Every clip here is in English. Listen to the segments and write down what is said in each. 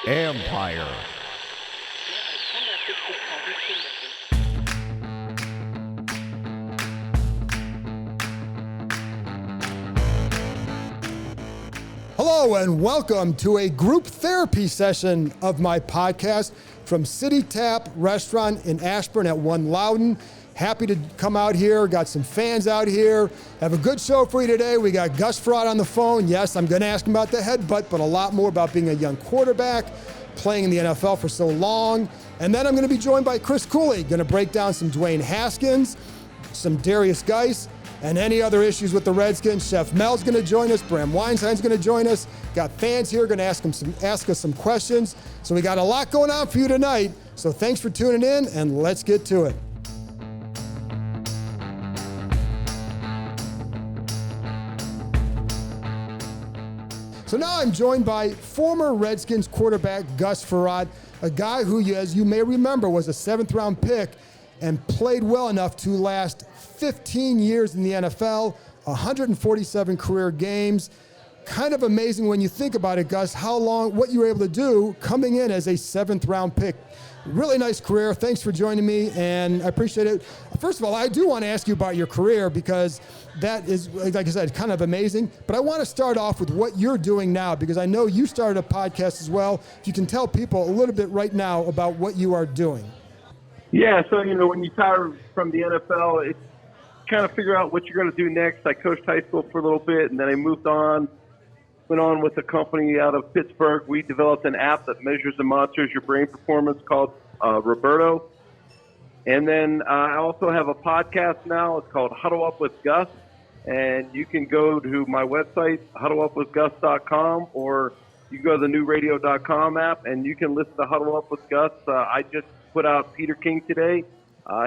Ampire. Hello and welcome to a group therapy session of my podcast from City Tap Restaurant in Ashburn at 1 Loudon. Happy to come out here, got some fans out here. Have a good show for you today. We got Gus Frerotte on the phone. Yes, I'm gonna ask him about the headbutt, but a lot more about being a young quarterback, playing in the NFL for so long. And then I'm gonna be joined by Chris Cooley, gonna break down some Dwayne Haskins, some Darius Geis, and any other issues with the Redskins. Chef Mel's gonna join us, Bram Weinstein's gonna join us. Got fans here gonna ask us some questions. So we got a lot going on for you tonight. So thanks for tuning in and let's get to it. So now I'm joined by former Redskins quarterback Gus Frerotte, a guy who, as you may remember, was a 7th-round pick and played well enough to last 15 years in the NFL, 147 career games. Kind of amazing when you think about it, Gus, what you were able to do coming in as a 7th-round pick. Really nice career. Thanks for joining me, and I appreciate it. First of all, I do want to ask you about your career because that is, like I said, kind of amazing. But I want to start off with what you're doing now because I know you started a podcast as well. If you can tell people a little bit right now about what you are doing. Yeah, so, when you retire from the NFL, it's kind of figure out what you're going to do next. I coached high school for a little bit, and then I went on with a company out of Pittsburgh. We developed an app that measures and monitors your brain performance called Roberto. And then I also have a podcast now. It's called Huddle Up with Gus. And you can go to my website, huddleupwithgus.com, or you go to the newradio.com app, and you can listen to Huddle Up with Gus. I just put out Peter King today.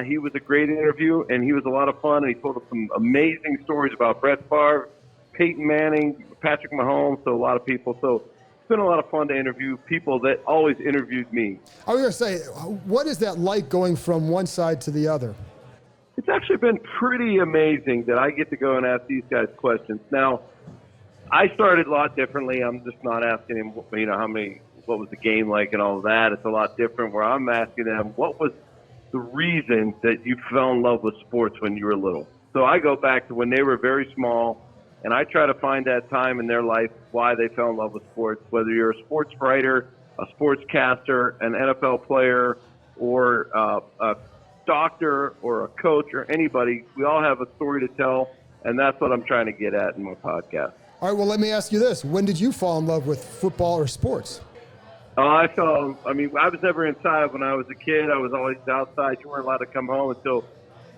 He was a great interview, and he was a lot of fun, and he told us some amazing stories about Brett Favre, Peyton Manning, Patrick Mahomes, so a lot of people. So it's been a lot of fun to interview people that always interviewed me. I was going to say, what is that like going from one side to the other? It's actually been pretty amazing that I get to go and ask these guys questions. Now, I started a lot differently. I'm just not asking him, what was the game like and all of that. It's a lot different where I'm asking them, what was the reason that you fell in love with sports when you were little? So I go back to when they were very small, and I try to find that time in their life why they fell in love with sports, whether you're a sports writer, a sportscaster, an NFL player, or a doctor or a coach or anybody. We all have a story to tell, and that's what I'm trying to get at in my podcast. All right, well, let me ask you this. When did you fall in love with football or sports? I was never inside when I was a kid. I was always outside. You weren't allowed to come home until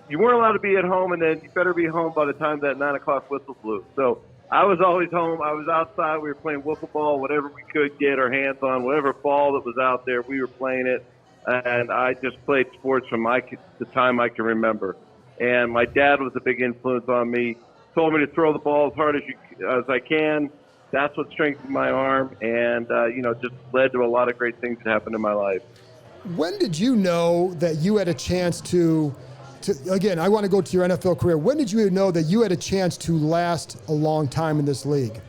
you weren't allowed to be at home, and then you better be home by the time that 9 o'clock whistle blew. So I was always home. I was outside. We were playing wiffle ball, whatever we could get our hands on, whatever ball that was out there, we were playing it. And I just played sports from the time I can remember. And my dad was a big influence on me. Told me to throw the ball as hard as I can. That's what strengthened my arm, and just led to a lot of great things that happened in my life. When did you know that you had a chance to again, I want to go to your NFL career. When did you know that you had a chance to last a long time in this league?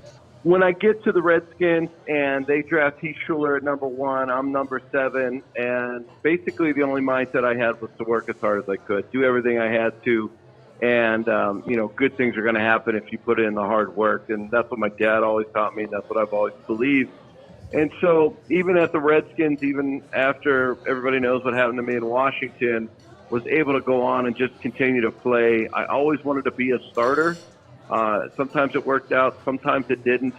When I get to the Redskins and they draft T. Schuler at number 1, I'm number 7, and basically the only mindset I had was to work as hard as I could, do everything I had to, and good things are going to happen if you put in the hard work, and that's what my dad always taught me, and that's what I've always believed. And so even at the Redskins, even after everybody knows what happened to me in Washington, was able to go on and just continue to play. I always wanted to be a starter. Sometimes it worked out, sometimes it didn't,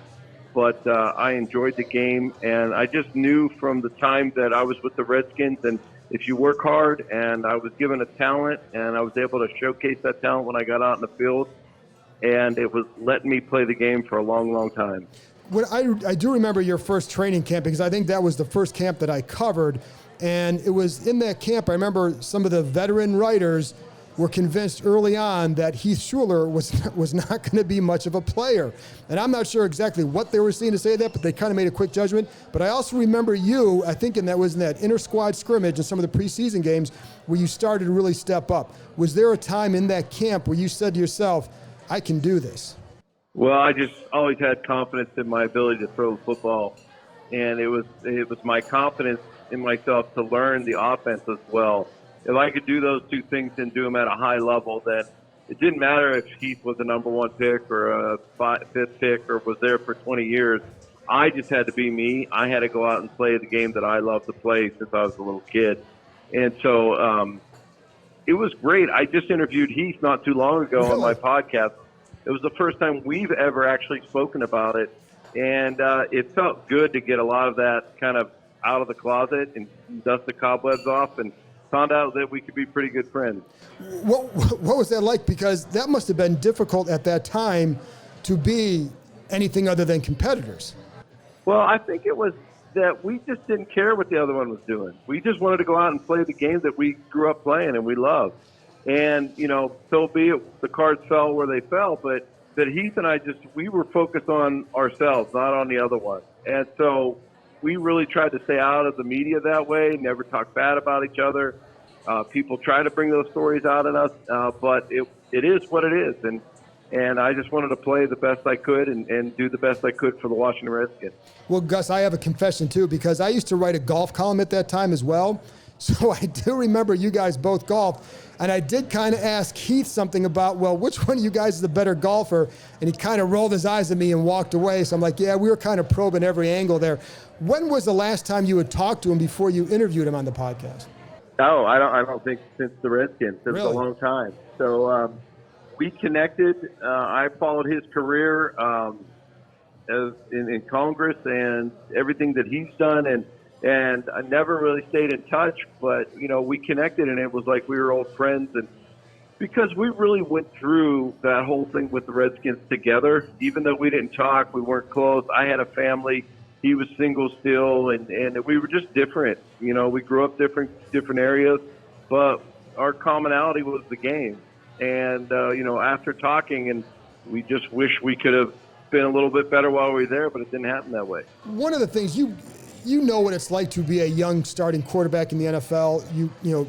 but I enjoyed the game, and I just knew from the time that I was with the Redskins, and if you work hard, and I was given a talent, and I was able to showcase that talent when I got out in the field, and it was letting me play the game for a long, long time. When I do remember your first training camp because I think that was the first camp that I covered, and it was in that camp I remember some of the veteran writers were convinced early on that Heath Schuler was not going to be much of a player. And I'm not sure exactly what they were seeing to say that, but they kind of made a quick judgment. But I also remember you, I think that was in that inter-squad scrimmage and some of the preseason games where you started to really step up. Was there a time in that camp where you said to yourself, I can do this? Well, I just always had confidence in my ability to throw the football, and it was my confidence in myself to learn the offense as well. If I could do those two things and do them at a high level, then it didn't matter if Heath was a number one pick or a fifth pick or was there for 20 years. I just had to be me. I had to go out and play the game that I loved to play since I was a little kid. And so it was great. I just interviewed Heath not too long ago on my podcast. It was the first time we've ever actually spoken about it. And it felt good to get a lot of that kind of out of the closet and dust the cobwebs off and found out that we could be pretty good friends. What was that like? Because that must have been difficult at that time to be anything other than competitors. Well, I think it was that we just didn't care what the other one was doing. We just wanted to go out and play the game that we grew up playing and we loved. And, so be it, the cards fell where they fell, but Heath and I we were focused on ourselves, not on the other one. And so we really tried to stay out of the media that way, never talk bad about each other. People try to bring those stories out in us, but it is what it is. And I just wanted to play the best I could and do the best I could for the Washington Redskins. Well, Gus, I have a confession too, because I used to write a golf column at that time as well. So I do remember you guys both golfed. And I did kind of ask Heath something about, well, which one of you guys is the better golfer? And he kind of rolled his eyes at me and walked away. So I'm like, yeah, we were kind of probing every angle there. When was the last time you had talked to him before you interviewed him on the podcast? Oh, I don't think since the Redskins. Since Really? a long time. So we connected. I followed his career in Congress and everything that he's done, and I never really stayed in touch. But we connected, and it was like we were old friends. And because we really went through that whole thing with the Redskins together, even though we didn't talk, we weren't close. I had a family. He was single still, and we were just different. We grew up different areas, but our commonality was the game. And, after talking, and we just wish we could have been a little bit better while we were there, but it didn't happen that way. One of the things you know what it's like to be a young starting quarterback in the NFL.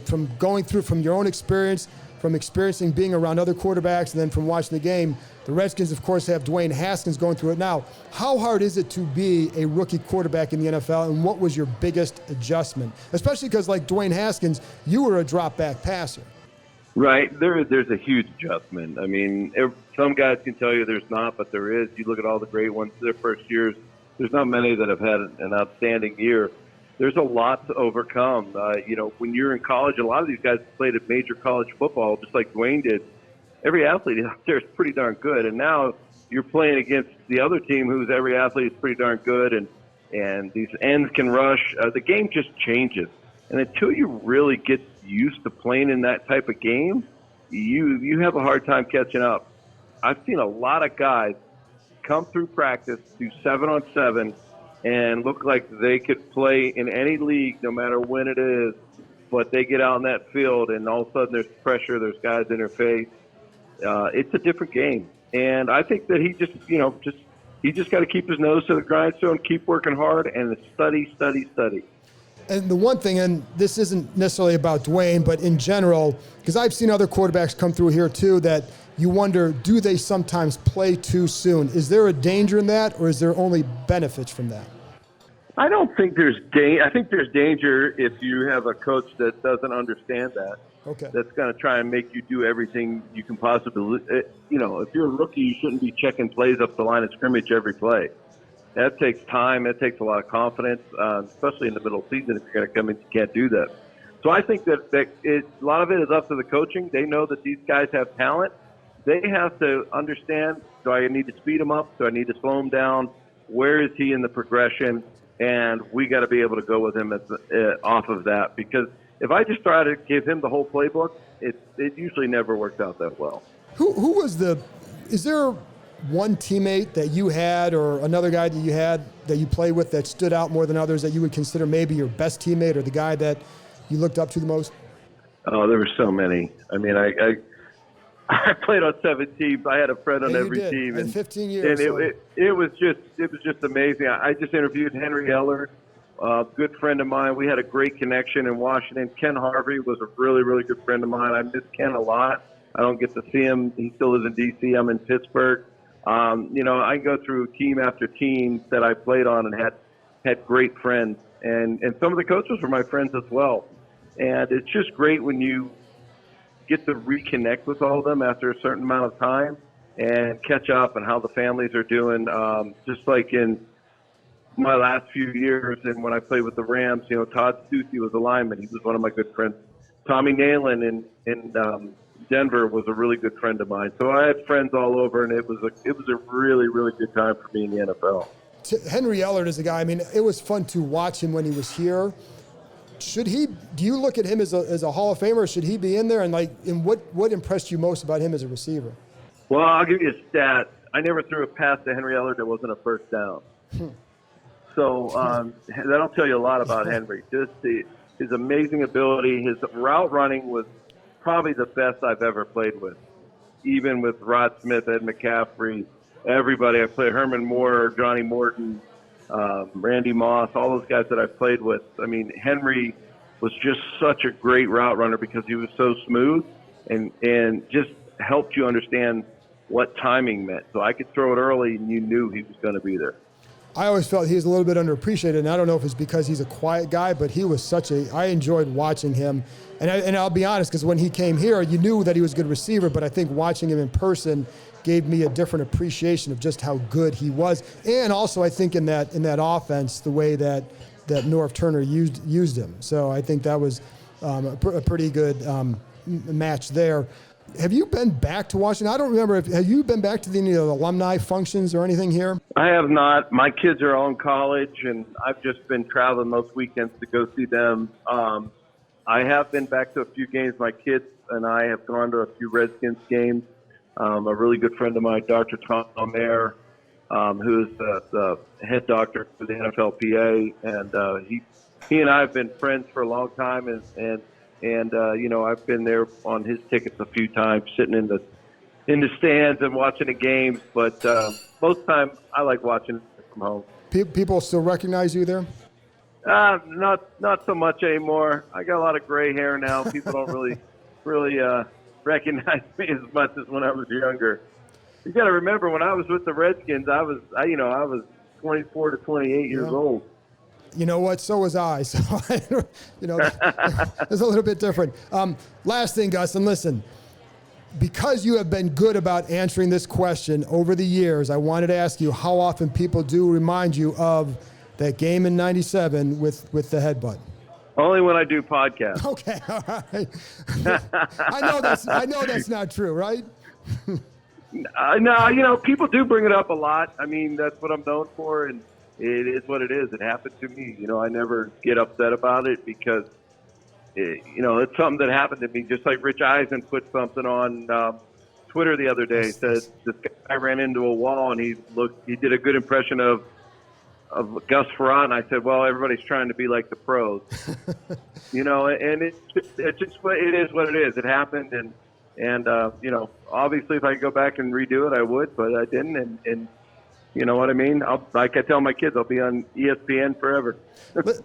From going through from your own experience, from experiencing being around other quarterbacks, and then from watching the game. The Redskins, of course, have Dwayne Haskins going through it now. How hard is it to be a rookie quarterback in the NFL, and what was your biggest adjustment? Especially because, like Dwayne Haskins, you were a drop-back passer. Right. There's a huge adjustment. I mean, some guys can tell you there's not, but there is. You look at all the great ones, their first years, there's not many that have had an outstanding year. There's a lot to overcome. When you're in college, a lot of these guys played at major college football, just like Dwayne did. Every athlete out there is pretty darn good. And now you're playing against the other team who's every athlete is pretty darn good, and these ends can rush. The game just changes. And until you really get used to playing in that type of game, you have a hard time catching up. I've seen a lot of guys come through practice, do 7-on-7, and look like they could play in any league no matter when it is, but they get out in that field and all of a sudden there's pressure, there's guys in their face. It's a different game. And I think that he just got to keep his nose to the grindstone, keep working hard, and study. And the one thing, and this isn't necessarily about Dwayne, but in general, because I've seen other quarterbacks come through here too, that you wonder, do they sometimes play too soon? Is there a danger in that, or is there only benefits from that? I don't think there's I think there's danger if you have a coach that doesn't understand that. Okay. That's going to try and make you do everything you can possibly. If you're a rookie, you shouldn't be checking plays up the line of scrimmage every play. That takes time. That takes a lot of confidence, especially in the middle of the season. If you're going to come in, you can't do that. So I think that a lot of it is up to the coaching. They know that these guys have talent. They have to understand, do I need to speed them up? Do I need to slow them down? Where is he in the progression? And we got to be able to go with him off of that, because if I just try to give him the whole playbook, it usually never works out that well. Who was is there one teammate that you had or another guy that you had that you played with that stood out more than others that you would consider maybe your best teammate or the guy that you looked up to the most? Oh, there were so many. I mean, I played on 7 teams. I had a friend on every team. And 15 years. And it was just amazing. I just interviewed Henry Eller, a good friend of mine. We had a great connection in Washington. Ken Harvey was a really, really good friend of mine. I miss Ken a lot. I don't get to see him. He still lives in D.C. I'm in Pittsburgh. I go through team after team that I played on and had great friends, and some of the coaches were my friends as well. And it's just great when you get to reconnect with all of them after a certain amount of time and catch up on how the families are doing. Just like in my last few years and when I played with the Rams, Todd Stussy was a lineman. He was one of my good friends. Tommy Nalen in Denver was a really good friend of mine. So I had friends all over, and it was a really, really good time for me in the NFL. Henry Ellard is a guy, it was fun to watch him when he was here. Do you look at him as a Hall of Famer, or should he be in there? And what impressed you most about him as a receiver? Well, I'll give you a stat. I never threw a pass to Henry Ellard that wasn't a first down. So that'll tell you a lot about Henry. Just his amazing ability. His route running was probably the best I've ever played with. Even with Rod Smith, Ed McCaffrey, everybody I played, Herman Moore, Johnny Morton, Randy Moss, all those guys that I've played with. Henry was just such a great route runner because he was so smooth and just helped you understand what timing meant. So I could throw it early and you knew he was going to be there. I always felt he was a little bit underappreciated, and I don't know if it's because he's a quiet guy, but he was I enjoyed watching him. And I'll be honest, because when he came here, you knew that he was a good receiver, but I think watching him in person gave me a different appreciation of just how good he was. And also, I think in that offense, the way that Norv Turner used him. So I think that was a pretty good match there. Have you been back to Washington? I don't remember. Have you been back to any of the alumni functions or anything here? I have not. My kids are all in college, and I've just been traveling most weekends to go see them. I have been back to a few games. My kids and I have gone to a few Redskins games. A really good friend of mine, Dr. Tom Mayer, who is the head doctor for the NFLPA, and he and I have been friends for a long time, and I've been there on his tickets a few times, sitting in the stands and watching the games. But most time, I like watching from home. People still recognize you there? Not so much anymore. I got a lot of gray hair now. People don't really recognize me as much as when I was younger. You got to remember, when I was with the Redskins, I was 24 to 28 years old. You know what? So was I. So, it's a little bit different. Last thing, Gus, and listen, because you have been good about answering this question over the years, I wanted to ask you how often people do remind you of that game in '97 with the headbutt. Only when I do podcasts. Okay, all right. I know that's not true, right? No, people do bring it up a lot. That's what I'm known for, and it is what it is. It happened to me. I never get upset about it because, it's something that happened to me. Just like Rich Eisen put something on Twitter the other day. Said this guy ran into a wall and he did a good impression of Gus Frerotte, and I said, well, everybody's trying to be like the pros. And it is what it is. It happened, and obviously if I could go back and redo it, I would, but I didn't, and you know what I mean? Like I tell my kids, I'll be on ESPN forever.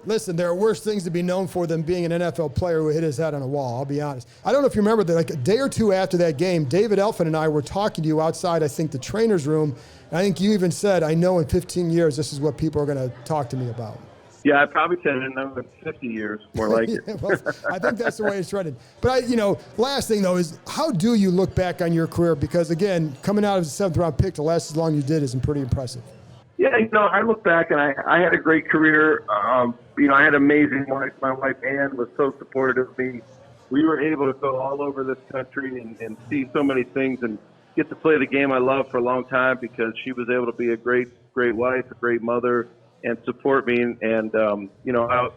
Listen, there are worse things to be known for than being an NFL player who hit his head on a wall, I'll be honest. I don't know if you remember that, like a day or two after that game, David Elfin and I were talking to you outside, I think, the trainer's room. And I think you even said, I know in 15 years this is what people are going to talk to me about. Yeah, I probably said it in another 50 years, more like it. Well, I think that's the way it's running. But, last thing, though, is how do you look back on your career? Because, again, coming out as a seventh-round pick to last as long as you did is pretty impressive. Yeah, I look back, and I had a great career. I had an amazing wife. My wife, Ann, was so supportive of me. We were able to go all over this country and see so many things and get to play the game I loved for a long time because she was able to be a great wife, a great mother, and support me. And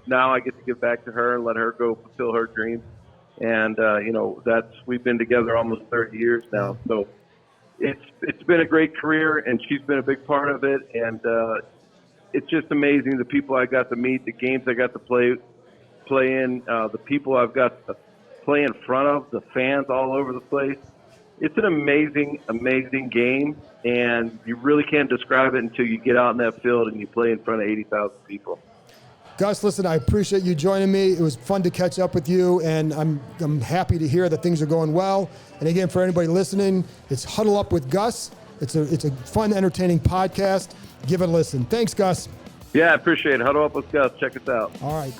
now I get to give back to her and let her go fulfill her dreams. And, we've been together almost 30 years now. So it's been a great career, and she's been a big part of it. And it's just amazing, the people I got to meet, the games I got to play in, the people I've got to play in front of, the fans all over the place. It's an amazing, amazing game, and you really can't describe it until you get out in that field and you play in front of 80,000 people. Gus, listen, I appreciate you joining me. It was fun to catch up with you, and I'm happy to hear that things are going well. And again, for anybody listening, it's Huddle Up with Gus. It's a fun, entertaining podcast. Give it a listen. Thanks, Gus. Yeah, I appreciate it. Huddle Up with Gus. Check us out. All right.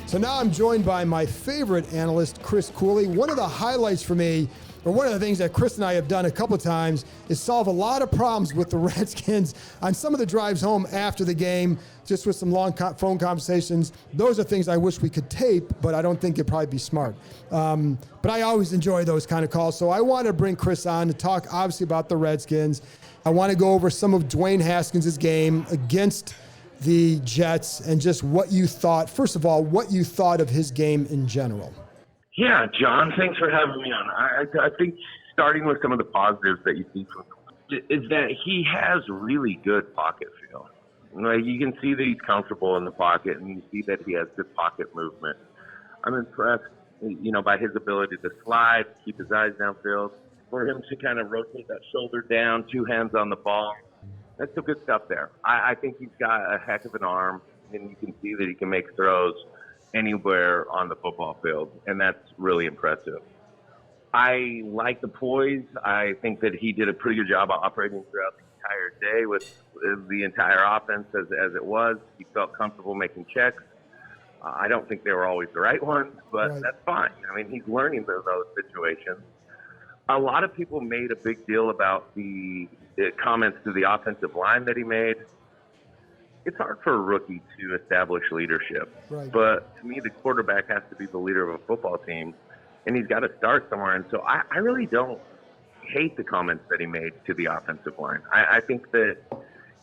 So now I'm joined by my favorite analyst, Chris Cooley. One of the highlights for me, or one of the things that Chris and I have done a couple of times, is solve a lot of problems with the Redskins on some of the drives home after the game, just with some long phone conversations. Those are things I wish we could tape, but I don't think it'd probably be smart. But I always enjoy those kind of calls. So I want to bring Chris on to talk, obviously, about the Redskins. I want to go over some of Dwayne Haskins' game against the Jets and just what you thought, first of all, what you thought of his game in general. Yeah, John, thanks for having me on. I think starting with some of the positives that you see from him is that he has really good pocket feel. Like, you can see that he's comfortable in the pocket, and you see that he has good pocket movement. I'm impressed, by his ability to slide, keep his eyes downfield, for him to kind of rotate that shoulder down, two hands on the ball. That's some good stuff there. I think he's got a heck of an arm, and you can see that he can make throws anywhere on the football field, and that's really impressive. I like the poise. I think that he did a pretty good job of operating throughout the entire day with the entire offense as it was. He felt comfortable making checks. I don't think they were always the right ones, but That's fine. I mean, he's learning those situations. A lot of people made a big deal about the comments to the offensive line that he made. It's hard for a rookie to establish leadership, but to me, the quarterback has to be the leader of a football team, and he's got to start somewhere. And so I really don't hate the comments that he made to the offensive line. I think that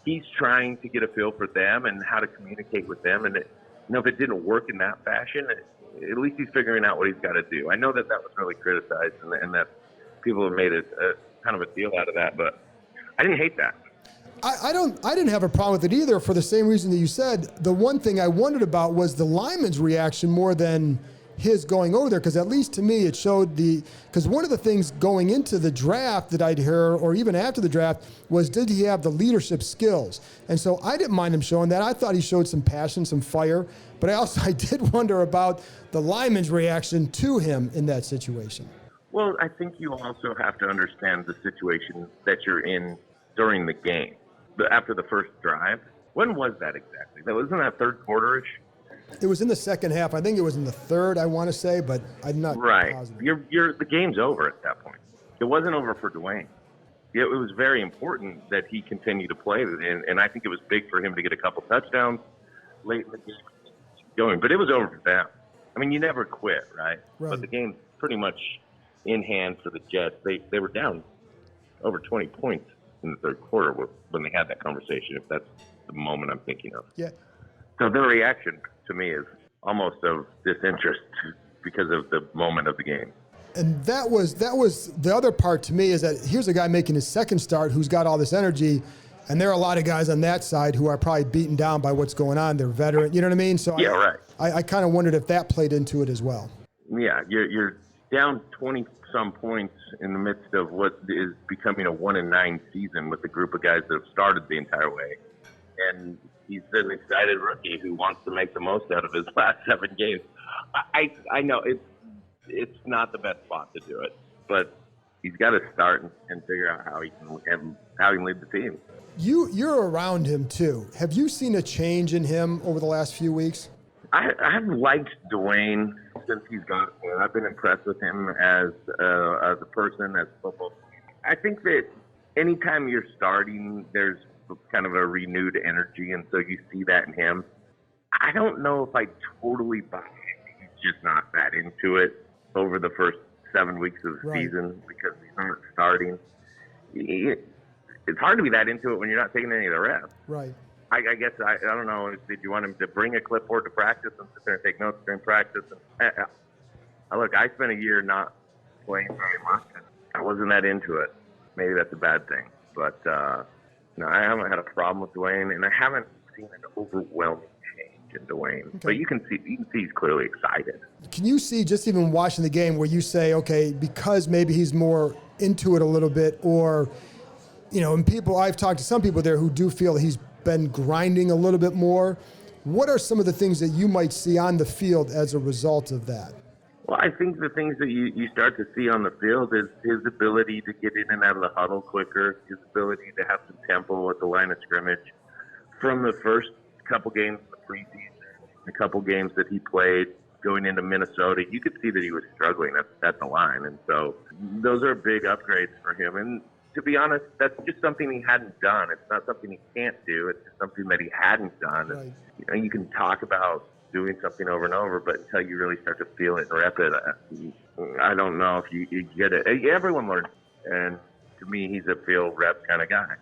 he's trying to get a feel for them and how to communicate with them. And if it didn't work in that fashion, at least he's figuring out what he's got to do. I know that was really criticized, and that people have made a kind of a deal out of that, but I didn't hate that. I didn't have a problem with it either, for the same reason that you said. The one thing I wondered about was the lineman's reaction more than his going over there, because at least to me it showed because one of the things going into the draft that I'd hear, or even after the draft, was did he have the leadership skills? And so I didn't mind him showing that. I thought he showed some passion, some fire, but I did wonder about the lineman's reaction to him in that situation. Well, I think you also have to understand the situation that you're in during the game. After the first drive, when was that exactly? Wasn't that third quarter-ish? It was in the second half. I think it was in the third, I want to say, but I'm not positive. The game's over at that point. It wasn't over for Dwayne. It was very important that he continued to play, and I think it was big for him to get a couple touchdowns late in the game going. But it was over for them. I mean, you never quit, right? But the game's pretty much in hand for the Jets. They were down over 20 points in the third quarter when they had that conversation, if that's the moment I'm thinking of. Yeah. So their reaction to me is almost of disinterest because of the moment of the game. And that was the other part to me, is that here's a guy making his second start who's got all this energy, and there are a lot of guys on that side who are probably beaten down by what's going on. They're veteran, you know what I mean? So yeah, right. I kind of wondered if that played into it as well. Yeah, you're down 20-some points in the midst of what is becoming a 1-9 season with a group of guys that have started the entire way. And he's an excited rookie who wants to make the most out of his last 7 games. I know it's not the best spot to do it, but he's got to start and figure out how he can lead the team. You're around him too. Have you seen a change in him over the last few weeks? I've liked Dwayne since he's got here. I've been impressed with him as a person, as a football player. I think that anytime you're starting, there's kind of a renewed energy, and so you see that in him. I don't know if I totally buy it. He's just not that into it over the first 7 weeks of the season because he's not starting. It's hard to be that into it when you're not taking any of the reps. Right. I guess, I don't know, did you want him to bring a clipboard to practice and sit there and take notes during practice? Look, I spent a year not playing very much. I wasn't that into it. Maybe that's a bad thing. But, no, I haven't had a problem with Dwayne, and I haven't seen an overwhelming change in Dwayne. Okay. But you can see he's clearly excited. Can you see, just even watching the game, where you say, okay, because maybe he's more into it a little bit, or And I've talked to some people there who do feel he's been grinding a little bit more. What are some of the things that you might see on the field as a result of that? Well, I think the things that you start to see on the field is his ability to get in and out of the huddle quicker, his ability to have some tempo at the line of scrimmage. From the first couple games of the preseason, the couple games that he played going into Minnesota, you could see that he was struggling at the line. And so those are big upgrades for him. And to be honest, that's just something he hadn't done. It's not something he can't do. It's just something that he hadn't done. Right. And, you can talk about doing something over and over, but until you really start to feel it and rep it, I don't know if you get it. Everyone learns. And to me, he's a feel rep kind of guy.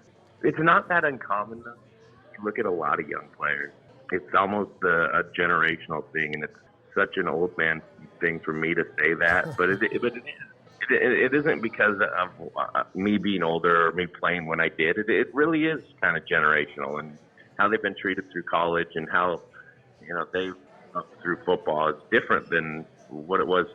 It's not that uncommon, though. You look at a lot of young players. It's almost a generational thing, and it's such an old man thing for me to say that, but it isn't because of me being older or me playing when I did. It really is kind of generational, and how they've been treated through college and how they through football is different than what it was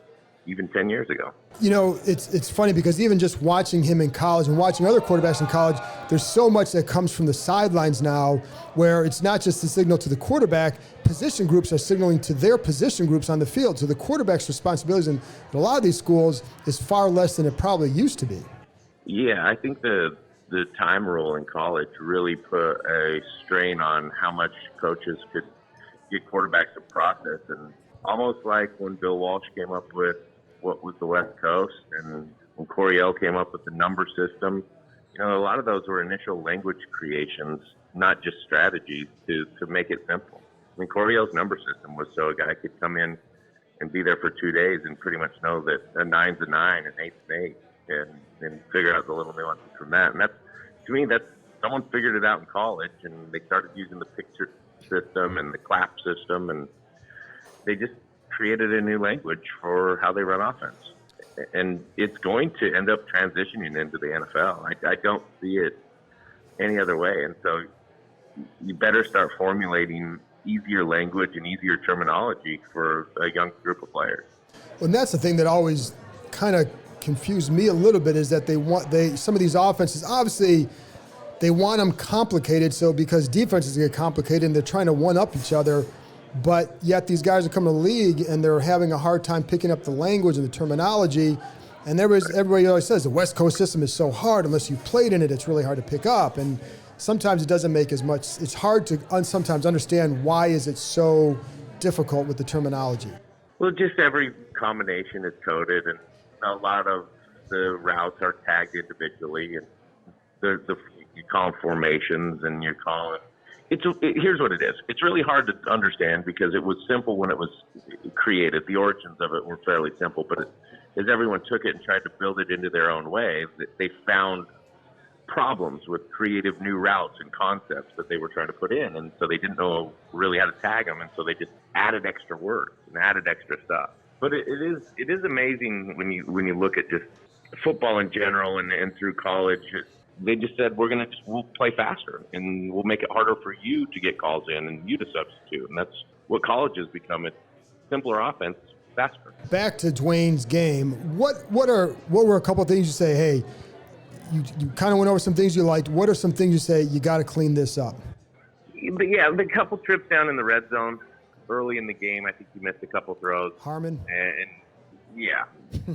even 10 years ago. It's funny because even just watching him in college and watching other quarterbacks in college, there's so much that comes from the sidelines now where it's not just the signal to the quarterback, position groups are signaling to their position groups on the field. So the quarterback's responsibilities in a lot of these schools is far less than it probably used to be. Yeah, I think the time rule in college really put a strain on how much coaches could get quarterbacks to process, and almost like when Bill Walsh came up with what was the West Coast, and when Coryell came up with the number system, a lot of those were initial language creations, not just strategies to make it simple. I mean, Coryell's number system was so a guy could come in and be there for 2 days and pretty much know that a 9's a 9, an 8's an 8, and figure out the little nuances from that. And to me, someone figured it out in college, and they started using the picture system and the clap system, and they just created a new language for how they run offense. And it's going to end up transitioning into the NFL. I don't see it any other way. And so you better start formulating easier language and easier terminology for a young group of players. Well, and that's the thing that always kind of confused me a little bit, is that some of these offenses, obviously they want them complicated, so because defenses get complicated and they're trying to one-up each other, but yet these guys are coming to the league and they're having a hard time picking up the language and the terminology. And everybody always says the West Coast system is so hard. Unless you've played in it, it's really hard to pick up. And sometimes it doesn't make as much. It's hard to sometimes understand why is it so difficult with the terminology. Well, just every combination is coded, and a lot of the routes are tagged individually. And you call them formations, and you call it. Here's what it is. It's really hard to understand because it was simple when it was created. The origins of it were fairly simple, but as everyone took it and tried to build it into their own way, they found problems with creative new routes and concepts that they were trying to put in, and so they didn't know really how to tag them, and so they just added extra words and added extra stuff. But it is amazing when you look at just football in general and through college. They just said, we'll play faster, and we'll make it harder for you to get calls in and you to substitute. And that's what college has become. It's simpler offense, faster. Back to Dwayne's game. What were a couple of things you say, hey, you kind of went over some things you liked. What are some things you say, you got to clean this up? But yeah, the couple trips down in the red zone early in the game, I think he missed a couple throws. Harmon? And yeah,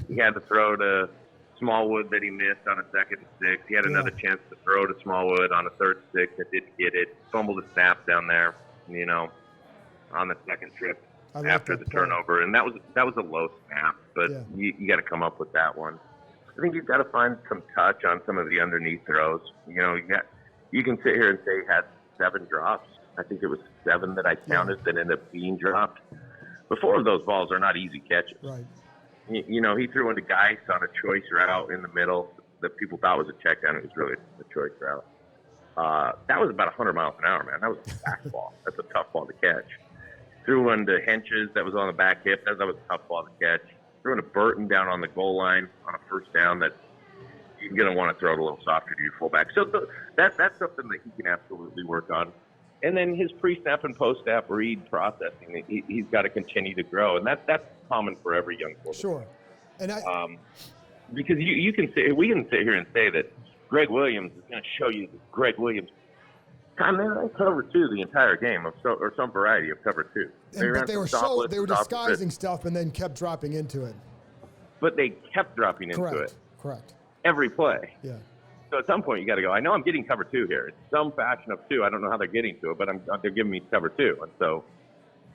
he had to throw to Smallwood that he missed on a 2nd and 6. He had another chance to throw to Smallwood on a 3rd and 6 that didn't get it. Fumbled a snap down there, on the second trip after the turnover. And that was a low snap, but you got to come up with that one. I think you've got to find some touch on some of the underneath throws. You can sit here and say he had 7 drops. I think it was 7 that I counted that ended up being dropped. But 4 of those balls are not easy catches. Right. He threw into Geis on a choice route in the middle that people thought was a check down. It was really a choice route. That was about 100 miles an hour, man. That was a fastball. That's a tough ball to catch. Threw one to Henches that was on the back hip. That was a tough ball to catch. Threw into Burton down on the goal line on a first down that you're going to want to throw it a little softer to your fullback. So that's something that he can absolutely work on. And then his pre-snap and post-snap read processing, he's got to continue to grow. And that's common for every young quarterback. Sure. And because we can sit here and say that Greg Williams is going to show you that Greg Williams. God, man, they cover 2 the entire game, or some variety of cover 2. But they were disguising stuff and then kept dropping into it. But they kept dropping into it. Correct. Every play. Yeah. So at some point you got to go, I know I'm getting cover 2 here. It's some fashion of 2. I don't know how they're getting to it, but they're giving me cover 2. And so,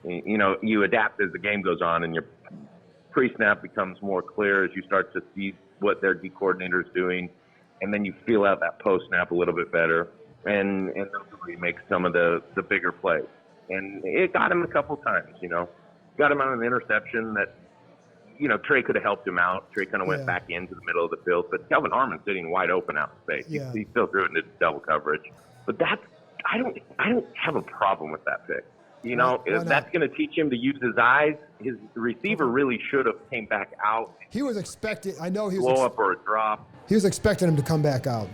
you adapt as the game goes on, and your pre-snap becomes more clear as you start to see what their D coordinator is doing. And then you feel out that post-snap a little bit better. And he makes some of the bigger plays. And it got him a couple times, Got him on an interception that, Trey could have helped him out. Trey kind of went back into the middle of the field. But Kelvin Harmon's sitting wide open out in space. Yeah. He still threw it into double coverage. But I don't have a problem with that pick. That's going to teach him to use his eyes. His receiver really should have came back out. He was expecting. I know he was blow up or a drop. He was expecting him to come back out.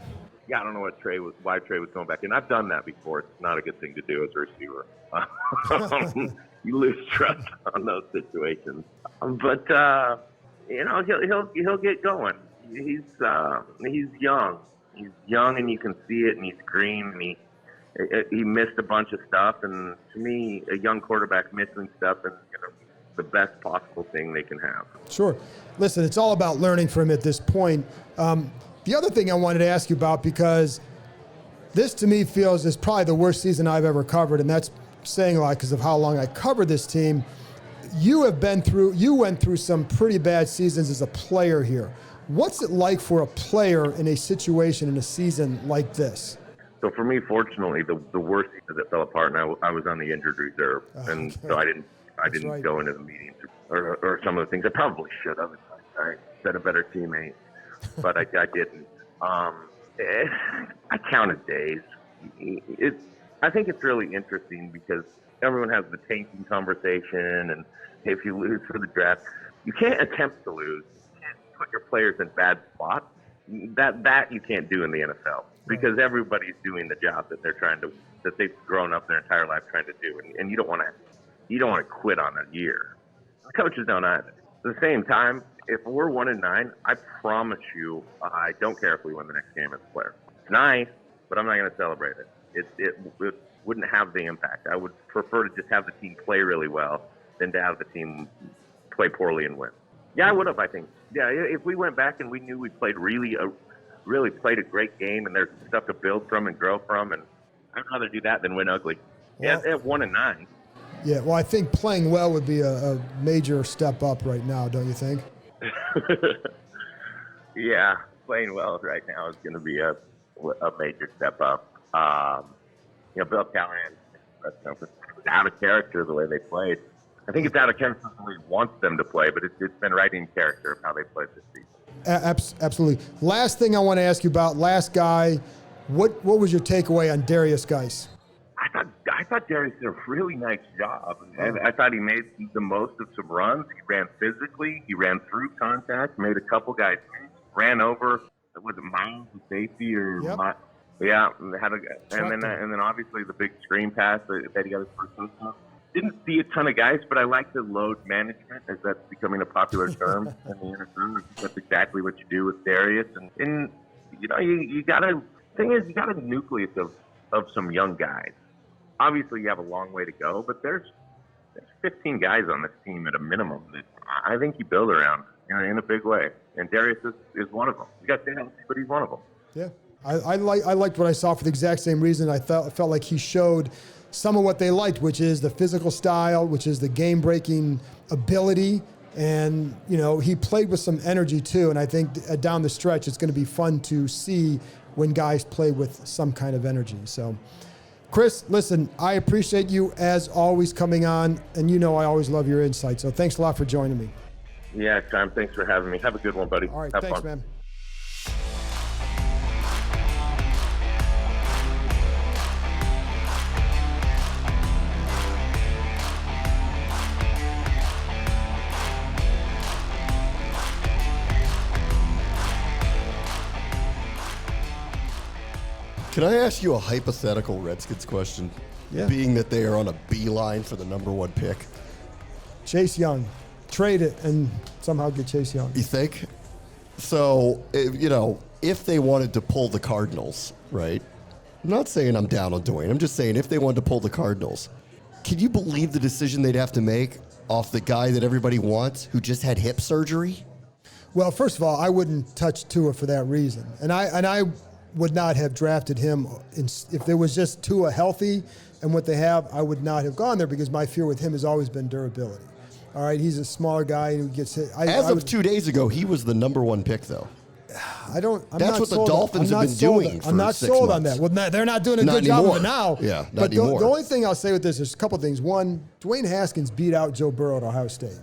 Yeah, I don't know why Trey was going back in. I've done that before. It's not a good thing to do as a receiver. You lose trust on those situations. But he'll get going. He's young. He's young, and you can see it. And he's green. And he missed a bunch of stuff. And to me, a young quarterback missing stuff is the best possible thing they can have. Sure. Listen, it's all about learning from him at this point. The other thing I wanted to ask you about, because this to me feels is probably the worst season I've ever covered, and that's saying a lot because of how long I covered this team. You went through some pretty bad seasons as a player here. What's it like for a player in a situation in a season like this? So for me, fortunately, the worst season that fell apart, and I was on the injured reserve, and so I didn't go into the meetings or some of the things I probably should have. I said a better teammate. But I didn't. I counted days. I think it's really interesting because everyone has the tanking conversation, and if you lose for the draft, you can't attempt to lose. You can't put your players in bad spots. That you can't do in the NFL because everybody's doing the job that they've grown up their entire life trying to do, and you don't want to quit on a year. The coaches don't either. At the same time, if we're 1-9, I promise you, I don't care if we win the next game as a player. It's nice, but I'm not going to celebrate it. It wouldn't have the impact. I would prefer to just have the team play really well than to have the team play poorly and win. Yeah, I would have, I think. Yeah, if we went back and we knew we played really played a great game and there's stuff to build from and grow from, and I'd rather do that than win ugly. Well, yeah, at 1-9. Yeah, well, I think playing well would be a major step up right now, don't you think? Yeah, playing well right now is going to be a major step up. Bill Callahan was out of character the way they played. I think it's out of character the way he wants them to play, but it's been right in character of how they played this season. Absolutely. Last thing I want to ask you about, last guy, what was your takeaway on Darius Geis? I thought Darius did a really nice job. I thought he made the most of some runs. He ran physically. He ran through contact, made a couple guys miss, ran over. Was it Miles, the safety, or yep. Yeah, and then obviously the big screen pass that he got his first touchdown. Didn't see a ton of guys, but I like the load management, as that's becoming a popular term in the NFL. That's exactly what you do with Darius, and you got a nucleus of some young guys. Obviously, you have a long way to go, but there's 15 guys on this team at a minimum that I think you build around in a big way. And Darius is one of them. You got to healthy, but he's one of them. Yeah, I liked what I saw for the exact same reason. I felt like he showed some of what they liked, which is the physical style, which is the game-breaking ability. And, he played with some energy, too. And I think down the stretch, it's going to be fun to see when guys play with some kind of energy. So, Chris, listen, I appreciate you as always coming on, and I always love your insight. So thanks a lot for joining me. Yeah, Tom, thanks for having me. Have a good one, buddy. All right, Have thanks, fun. man. Can I ask you a hypothetical Redskins question? Yeah. Being that they are on a beeline for the number 1 pick. Chase Young. Trade it and somehow get Chase Young. You think? So, if they wanted to pull the Cardinals, right? I'm not saying I'm down on Dwayne. I'm just saying if they wanted to pull the Cardinals, can you believe the decision they'd have to make off the guy that everybody wants who just had hip surgery? Well, first of all, I wouldn't touch Tua for that reason. And I would not have drafted him if there was just Tua healthy and what they have, I would not have gone there because my fear with him has always been durability. All right, he's a smaller guy who gets hit. As of 2 days ago, he was the number one pick, though. That's what the Dolphins have been doing for I'm not 6 sold on months. that. Well, they're not doing a good job of it now. Yeah, but anymore. The only thing I'll say with this is a couple things. One, Dwayne Haskins beat out Joe Burrow at Ohio State.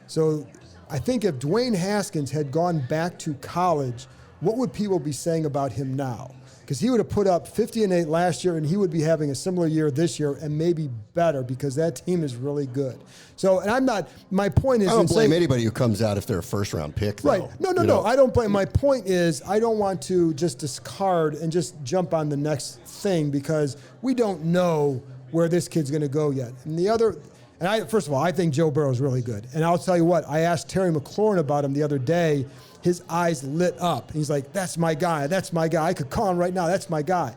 So I think if Dwayne Haskins had gone back to college, what would people be saying about him now? Because he would have put up 50-8 last year, and he would be having a similar year this year, and maybe better because that team is really good. So, and I'm not. My point is, I don't blame anybody who comes out if they're a first-round pick, though. Right? No. I don't blame. My point is, I don't want to just discard and just jump on the next thing because we don't know where this kid's going to go yet. And the other. And first of all, I think Joe Burrow is really good. And I'll tell you what, I asked Terry McLaurin about him the other day. His eyes lit up. He's like, that's my guy. That's my guy. I could call him right now. That's my guy.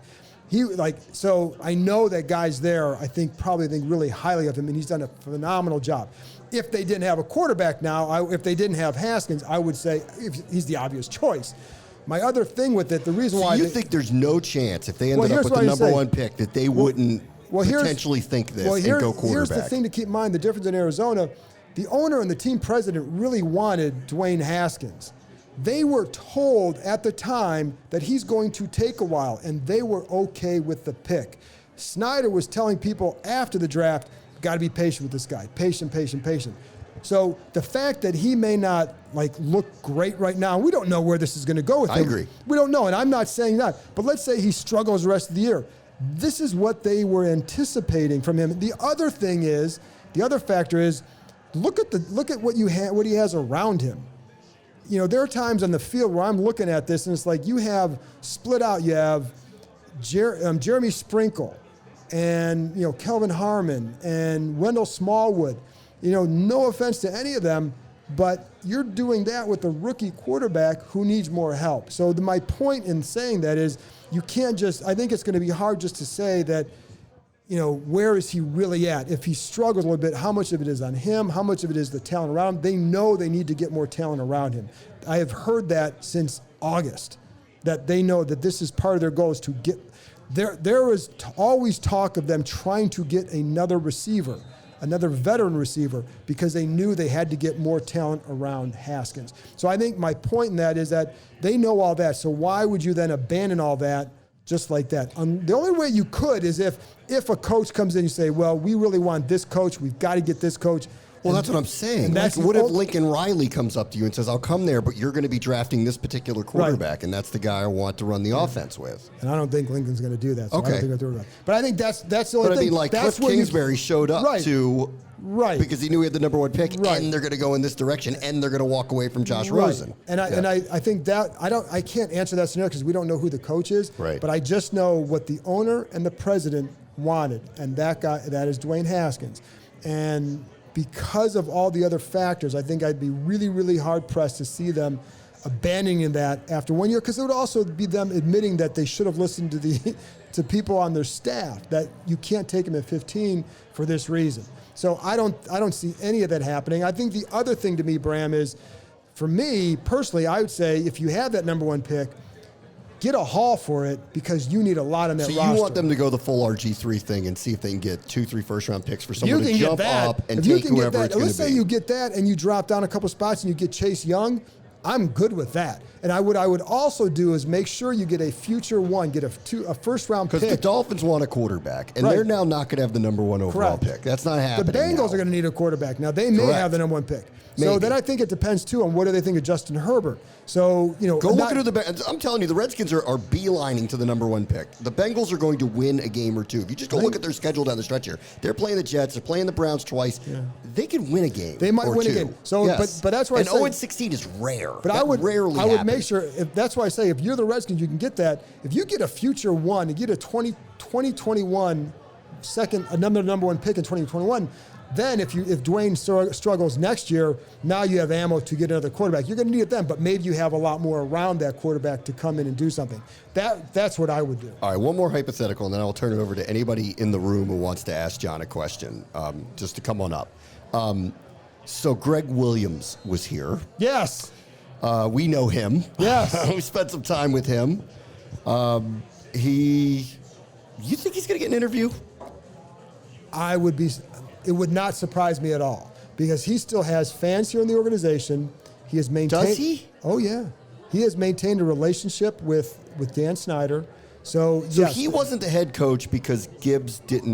So I know that guys there, I think, probably think really highly of him, and he's done a phenomenal job. If they didn't have a quarterback now, if they didn't have Haskins, I would say he's the obvious choice. My other thing with it, the reason why... you think there's no chance if they ended up with the number one pick that they wouldn't potentially think this and go quarterback? Here's the thing to keep in mind, the difference in Arizona, the owner and the team president really wanted Dwayne Haskins. They were told at the time that he's going to take a while, and they were okay with the pick. Snyder was telling people after the draft, got to be patient with this guy. Patient. So the fact that he may not look great right now, we don't know where this is going to go with him. I agree. We don't know, and I'm not saying that. But let's say he struggles the rest of the year. This is what they were anticipating from him. The other factor is, look at what he has around him. You know, there are times on the field where I'm looking at this and it's like you have split out. You have Jeremy Sprinkle and, Kelvin Harmon and Wendell Smallwood. No offense to any of them, but you're doing that with a rookie quarterback who needs more help. So my point in saying that is you can't I think it's going to be hard just to say that, where is he really at? If he struggles a little bit, how much of it is on him? How much of it is the talent around him? They know they need to get more talent around him. I have heard that since August, that they know that this is part of their goal is to get – there was always talk of them trying to get another receiver, another veteran receiver, because they knew they had to get more talent around Haskins. So I think my point in that is that they know all that. So why would you then abandon all that just like that? The only way you could is if a coach comes in and you say, well, we really want this coach, we've got to get this coach. Well, that's what I'm saying. What if Lincoln Riley comes up to you and says, I'll come there, but you're going to be drafting this particular quarterback, and that's the guy I want to run the offense with? And I don't think Lincoln's going to do that. So okay. I don't think they'll do that. But I think that's the only thing. But Cliff Kingsbury showed up Right. Because he knew he had the number one pick, and they're going to go in this direction, and they're going to walk away from Josh Rosen. And I think that I can't answer that scenario because we don't know who the coach is. Right. But I just know what the owner and the president wanted, and that guy, that is Dwayne Haskins. And because of all the other factors, I think I'd be really, really hard pressed to see them abandoning that after 1 year, because it would also be them admitting that they should have listened to people on their staff, that you can't take him at 15 for this reason. So I don't see any of that happening. I think the other thing to me, Bram, is for me personally, I would say if you have that number one pick, get a haul for it because you need a lot on that roster. So you want them to go the full RG3 thing and see if they can get 2-3 first-round picks for someone to jump up and take whoever it's going to be. Let's say you get that and you drop down a couple spots and you get Chase Young. I'm good with that. And I would also do is make sure you get a future one, get a first-round pick. Because the Dolphins want a quarterback, and they're now not going to have the number one overall pick. That's not happening. The Bengals are going to need a quarterback. Now, they may have the number one pick. Maybe. So then I think it depends, too, on what do they think of Justin Herbert. So, go look at the I'm telling you, the Redskins are beelining to the number one pick. The Bengals are going to win a game or two. If you just go look at their schedule down the stretch here, they're playing the Jets, they're playing the Browns twice. Yeah. They can win a game. They might win two. a game. So, yes. but that's why I say. And 0-16 is rare. But I would make sure, that's why I say, if you're the Redskins, you can get that. If you get a future one, you get a 2021 another number one pick in 2021, Then if Dwayne struggles next year, now you have ammo to get another quarterback. You're going to need it then, but maybe you have a lot more around that quarterback to come in and do something. That's what I would do. All right, one more hypothetical, and then I'll turn it over to anybody in the room who wants to ask John a question, just to come on up. So Greg Williams was here. Yes. We know him. Yes. We spent some time with him. You think he's going to get an interview? It would not surprise me at all because he still has fans here in the organization. He has maintained. Does he? Oh yeah, he has maintained a relationship with Dan Snyder. So yes. He wasn't the head coach because Gibbs did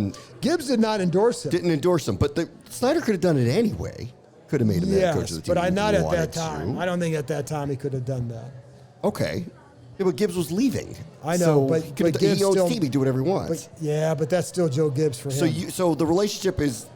not endorse him. Didn't endorse him, but Snyder could have done it anyway. Could have made him head coach of the team. But not at that time. To. I don't think at that time he could have done that. Okay. Yeah, but Gibbs was leaving. I know, so but he owns the team. He do whatever he wants. But that's still Joe Gibbs for him. So the relationship is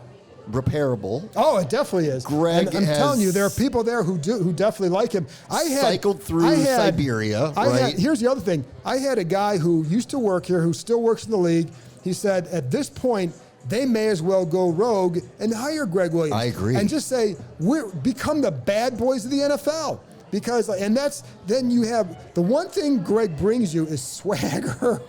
repairable. Oh, it definitely is. Greg, I'm telling you, there are people there who definitely like him. Cycled through Siberia. Here's the other thing. I had a guy who used to work here, who still works in the league. He said, at this point, they may as well go rogue and hire Greg Williams. I agree. And just say, become the bad boys of the NFL. Then you have, the one thing Greg brings you is swagger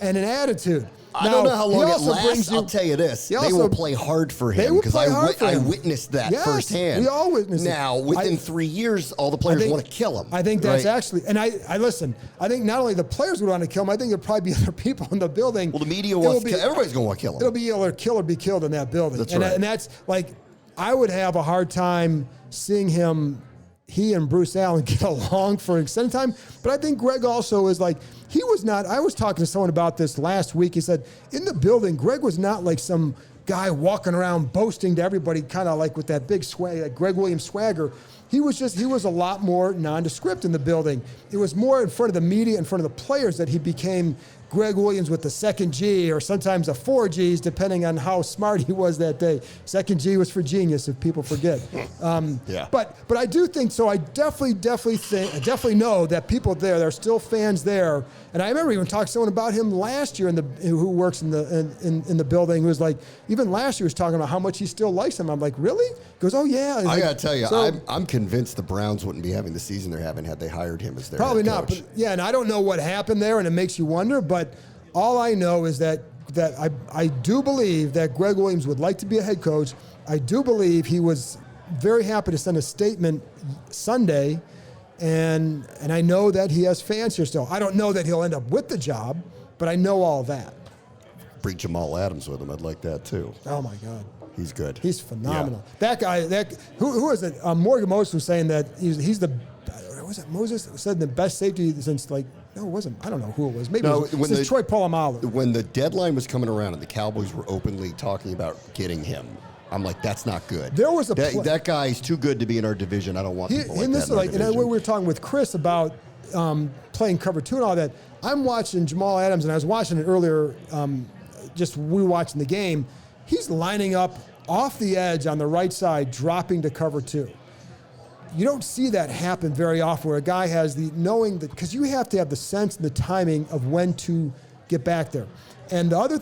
and an attitude. I don't know how long it lasts. I'll tell you this. They will play hard for him because I witnessed that firsthand. We all witnessed it. Now, within 3 years, all the players want to kill him. I think that's actually, and I listen, I think not only the players would want to kill him, I think there'd probably be other people in the building. Well, the media wants to kill. Everybody's going to want to kill him. It'll be either kill or be killed in that building. That's right. And that's like, I would have a hard time seeing he and Bruce Allen get along for an extended time. But I think Greg also is like, I was talking to someone about this last week. He said, in the building, Greg was not like some guy walking around boasting to everybody, kind of like with that big swag, like Greg Williams swagger. He was a lot more nondescript in the building. It was more in front of the media, in front of the players that he became Greg Williams with the second G or sometimes a 4 Gs, depending on how smart he was that day. Second G was for genius, if people forget. Yeah. But I do think so. I definitely know that people there are still fans there. And I remember even talking to someone about him last year who works in the building, who was like, even last year was talking about how much he still likes him. I'm like, really? He goes, oh yeah. I got to tell you, I'm convinced the Browns wouldn't be having the season they're having had they hired him as their probably head not. coach. But yeah, and I don't know what happened there, and it makes you wonder. But all I know is that I do believe that Greg Williams would like to be a head coach. I do believe he was very happy to send a statement Sunday, and I know that he has fans here still. I don't know that he'll end up with the job, but I know all that. Bring Jamal Adams with him. I'd like that too. Oh my God. He's good. He's phenomenal. Yeah. That guy, who is it? Morgan Moses was saying that he's the, was it Moses said the best safety since no, it wasn't. I don't know who it was. Maybe it was since Troy Polamalu. When the deadline was coming around and the Cowboys were openly talking about getting him, I'm like, that's not good. There was that guy's too good to be in our division. I don't want people like that in our division. And we were talking with Chris about playing cover 2 and all that. I'm watching Jamal Adams, and I was watching it earlier. We were watching the game. He's lining up off the edge on the right side, dropping to cover 2. You don't see that happen very often where a guy has knowing that, because you have to have the sense and the timing of when to get back there. And the other,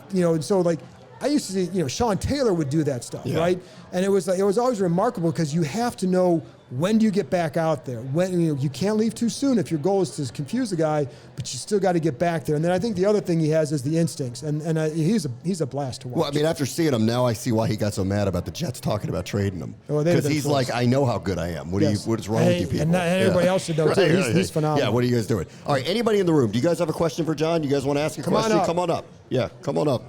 I used to see, Sean Taylor would do that stuff, right? And it was always remarkable because you have to know when do you get back out there. When you can't leave too soon if your goal is to confuse the guy, but you still got to get back there. And then I think the other thing he has is the instincts, and he's a blast to watch. Well, I mean, after seeing him now, I see why he got so mad about the Jets talking about trading him. Because he's close. Like, I know how good I am. What is wrong with you people? And everybody else should know too. He's phenomenal. Yeah, what are you guys doing? All right, anybody in the room? Do you guys have a question for John? Do you guys want to ask a question? Come on up. Yeah, come on up.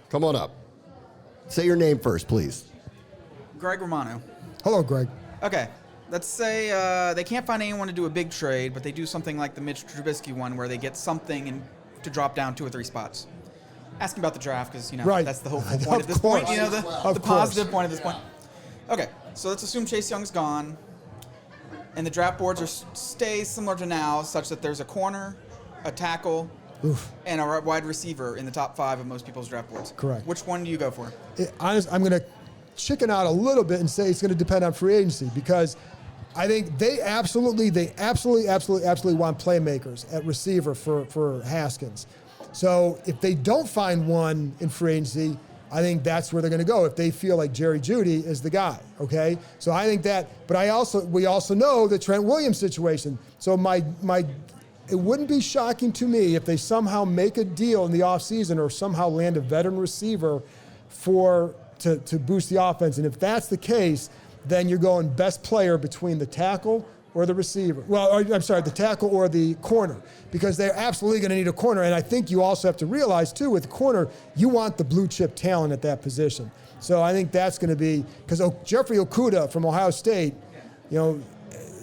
Come on up. Say your name first, please. Greg Romano. Hello, Greg. Okay. Let's say they can't find anyone to do a big trade, but they do something like the Mitch Trubisky one where they get something to drop down 2 or 3 spots. Asking about the draft because, that's the whole point at this point. The positive point at this point. Okay, so let's assume Chase Young's gone, and the draft boards stay similar to now, such that there's a corner, a tackle, and a wide receiver in the top 5 of most people's draft boards. Correct. Which one do you go for? I'm going to chicken out a little bit and say it's going to depend on free agency because I think they absolutely want playmakers at receiver for Haskins. So if they don't find one in free agency, I think that's where they're going to go if they feel like Jerry Jeudy is the guy, okay? So I think that, but we also know the Trent Williams situation. So it wouldn't be shocking to me if they somehow make a deal in the offseason or somehow land a veteran receiver to boost the offense. And if that's the case, then you're going best player between the tackle or the receiver. Well, I'm sorry, the tackle or the corner, because they're absolutely going to need a corner. And I think you also have to realize, too, with the corner, you want the blue chip talent at that position. So I think that's going to be, because Jeffrey Okudah from Ohio State,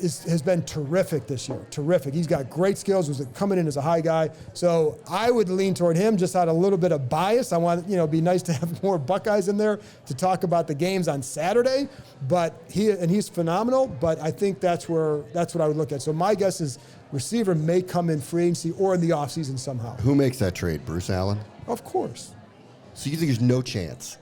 has been terrific this year, terrific. He's got great skills, was coming in as a high guy. So I would lean toward him just out of a little bit of bias. I want, it'd be nice to have more Buckeyes in there to talk about the games on Saturday. But he's phenomenal, but I think that's what I would look at. So my guess is receiver may come in free agency or in the offseason somehow. Who makes that trade? Bruce Allen? Of course. So you think there's no chance?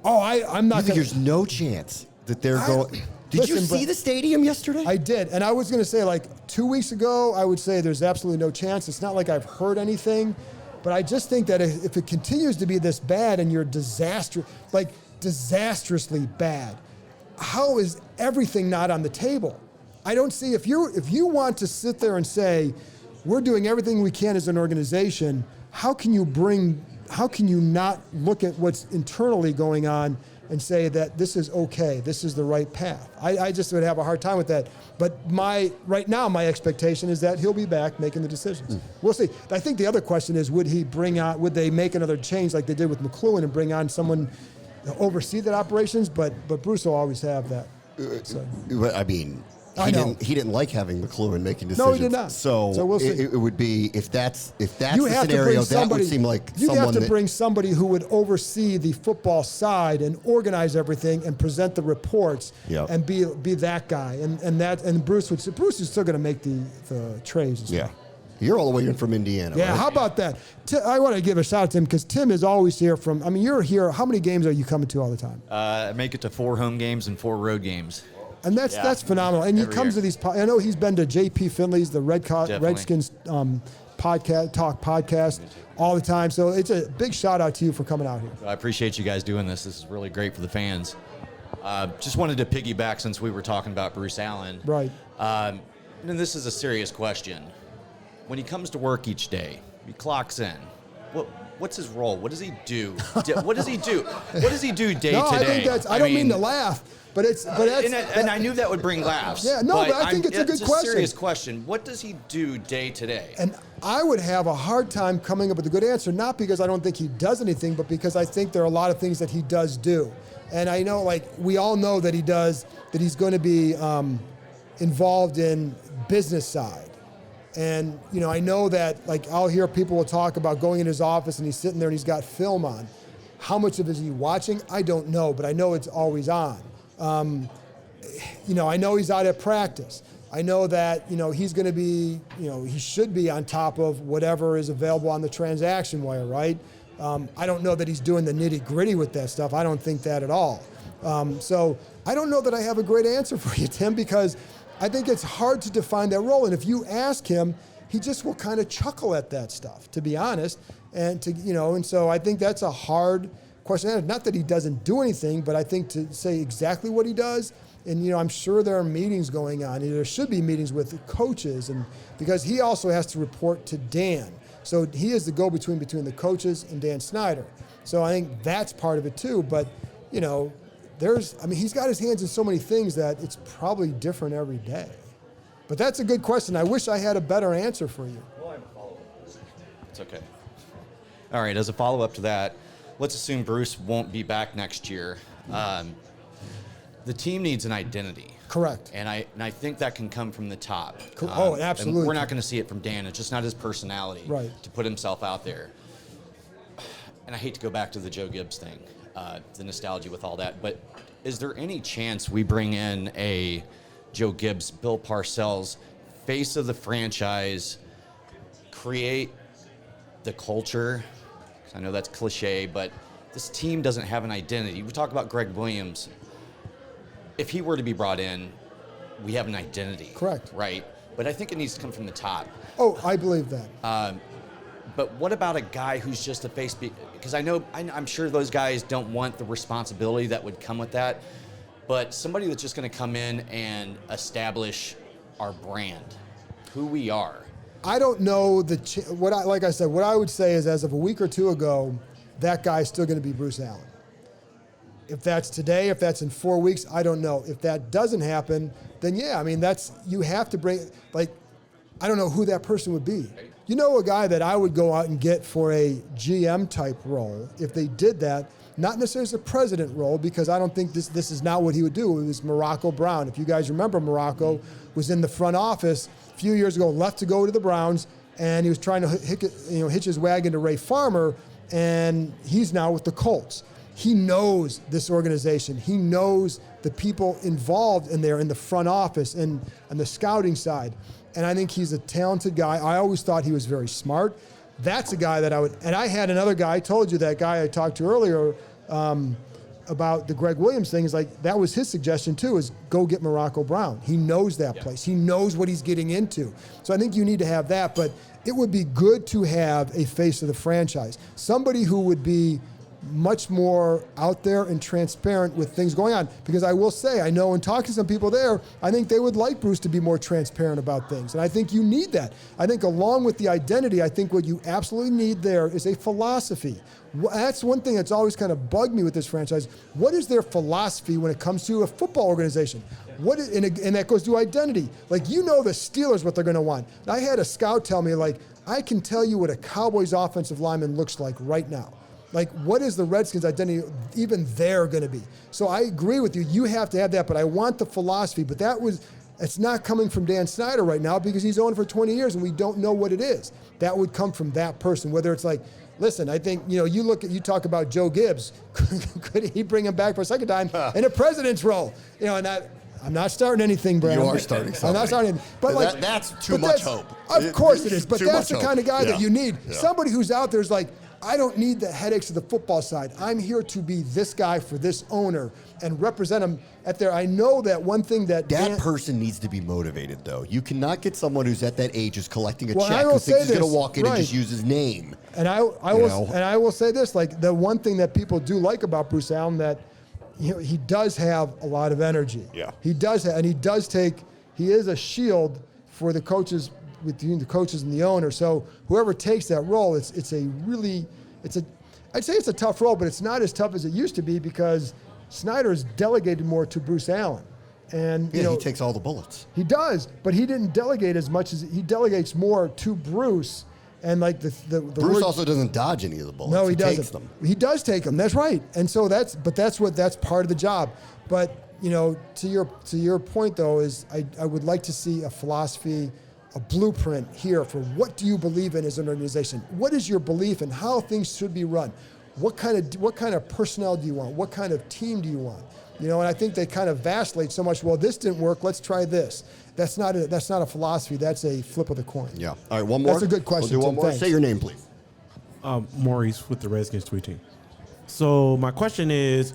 Oh, I'm not. You think there's no chance that they're going? Did you see the stadium yesterday? I did, and I was going to say, like 2 weeks ago, I would say there's absolutely no chance. It's not like I've heard anything, but I just think that if it continues to be this bad and you're disastrously bad, how is everything not on the table? I don't see, if you want to sit there and say, we're doing everything we can as an organization, how can you not look at what's internally going on and say that this is okay, this is the right path? I just would have a hard time with that. But right now, my expectation is that he'll be back making the decisions. We'll see. I think the other question is, would they make another change like they did with McLuhan and bring on someone to oversee that operations? But Bruce will always have that. So. I mean, he didn't like having McLuhan making decisions. No, he did not. So we'll see. It would be, if that's the scenario, that would seem like you'd have to bring somebody who would oversee the football side and organize everything and present the reports and be that guy. And Bruce is still going to make the trades. And stuff. Yeah. You're all the way in from Indiana. Yeah, right? How about that? I want to give a shout out to Tim, because Tim is always here you're here. How many games are you coming to all the time? I make it to 4 home games and 4 road games. And that's phenomenal. And he comes to these. I know he's been to J.P. Finley's, the Redskins podcast all the time. So it's a big shout out to you for coming out here. I appreciate you guys doing this. This is really great for the fans. Just wanted to piggyback, since we were talking about Bruce Allen. Right. And this is a serious question. When he comes to work each day, he clocks in. What's his role? What does he do? What does he do? What does he do day to day? I think I don't mean to laugh. But I knew that would bring laughs. Yeah, no, but I think it's a good question. It's a serious question. What does he do day to day? And I would have a hard time coming up with a good answer, not because I don't think he does anything, but because I think there are a lot of things that he does do. And I know, we all know that he's going to be involved in business side. And, I know that, I'll hear people will talk about going in his office and he's sitting there and he's got film on. How much of it is he watching? I don't know, but I know it's always on. I know he's out at practice. I know that, he's going to be, he should be on top of whatever is available on the transaction wire, right? I don't know that he's doing the nitty gritty with that stuff. I don't think that at all. So I don't know that I have a great answer for you, Tim, because I think it's hard to define that role. And if you ask him, he just will kind of chuckle at that stuff, to be honest. And and so I think that's a hard question. Not that he doesn't do anything, but I think to say exactly what he does, and I'm sure there are meetings going on. There should be meetings with coaches, and because he also has to report to Dan, so he is the go-between between the coaches and Dan Snyder. So I think that's part of it too. But he's got his hands in so many things that it's probably different every day. But that's a good question. I wish I had a better answer for you. Well, I have a follow-up. It's okay. All right, as a follow-up to that, let's assume Bruce won't be back next year. The team needs an identity. Correct. And I think that can come from the top. Absolutely. And we're not going to see it from Dan. It's just not his personality to put himself out there. And I hate to go back to the Joe Gibbs thing, the nostalgia with all that, but is there any chance we bring in a Joe Gibbs, Bill Parcells, face of the franchise, create the culture? I know that's cliche, but this team doesn't have an identity. We talk about Greg Williams. If he were to be brought in, we have an identity. Correct. Right? But I think it needs to come from the top. Oh, I believe that. But what about a guy who's just a face? Because I'm sure those guys don't want the responsibility that would come with that. But somebody that's just going to come in and establish our brand, who we are. I don't know like I said, what I would say is, as of a week or two ago, that guy's still going to be Bruce Allen. If that's today, if that's in 4 weeks, I don't know. If that doesn't happen, then yeah, I mean, you have to bring, like, I don't know who that person would be. You know, a guy that I would go out and get for a GM type role, if they did that, not necessarily as a president role, because I don't think this is not what he would do. It was Morocco Brown. If you guys remember, Morocco was in the front office a few years ago, left to go to the Browns, and he was trying to hitch his wagon to Ray Farmer, and he's now with the Colts. He knows this organization. He knows the people involved in there in the front office and the scouting side. And I think he's a talented guy. I always thought he was very smart. That's a guy that I would, and I had another guy, I told you that guy I talked to earlier about the Greg Williams thing, is like, that was his suggestion too, is go get Morocco Brown. He knows that place. He knows what he's getting into. So I think you need to have that, but it would be good to have a face of the franchise. Somebody who would be much more out there and transparent with things going on. Because I will say, I know in talking to some people there, I think they would like Bruce to be more transparent about things. And I think you need that. I think along with the identity, I think what you absolutely need there is a philosophy. That's one thing that's always kind of bugged me with this franchise. What is their philosophy when it comes to a football organization? And that goes to identity. Like, you know the Steelers, what they're going to want. And I had a scout tell me, like, I can tell you what a Cowboys offensive lineman looks like right now. Like, what is the Redskins' identity even they're going to be? So I agree with you. You have to have that, but I want the philosophy. But it's not coming from Dan Snyder right now, because he's owned for 20 years and we don't know what it is. That would come from that person, whether it's like, listen, I think, you talk about Joe Gibbs. Could he bring him back for a second time in a president's role? And I'm not starting anything, Bram. You are starting something. I'm not starting. But that's too much hope. Of course it is. But that's the kind of guy that you need. Yeah. Somebody who's out there is like, I don't need the headaches of the football side. I'm here to be this guy for this owner and represent him at there. I know that one thing that person needs to be motivated, though. You cannot get someone who's at that age who's collecting a check who thinks he's going to walk in and just use his name. And I will say this, like, the one thing that people do like about Bruce Allen, that he does have a lot of energy. Yeah. He does, and he is a shield for the coaches, between the coaches and the owner. So whoever takes that role, I'd say it's a tough role, but it's not as tough as it used to be, because Snyder's delegated more to Bruce Allen. And he takes all the bullets. He does, but he didn't delegate as much as he delegates more to Bruce. And like Bruce also doesn't dodge any of the bullets. No, he doesn't. Takes them. He does take them. That's right. And so that's part of the job. But to your point though, is I would like to see a philosophy, a blueprint here for what do you believe in as an organization? What is your belief in how things should be run? What kind of personnel do you want? What kind of team do you want? And I think they kind of vacillate so much. Well, this didn't work. Let's try this. That's not a philosophy. That's a flip of the coin. Yeah. All right, one more. That's a good question. We'll do one more. Thanks. Say your name, please. Maurice with the Redskins tweet team. So my question is,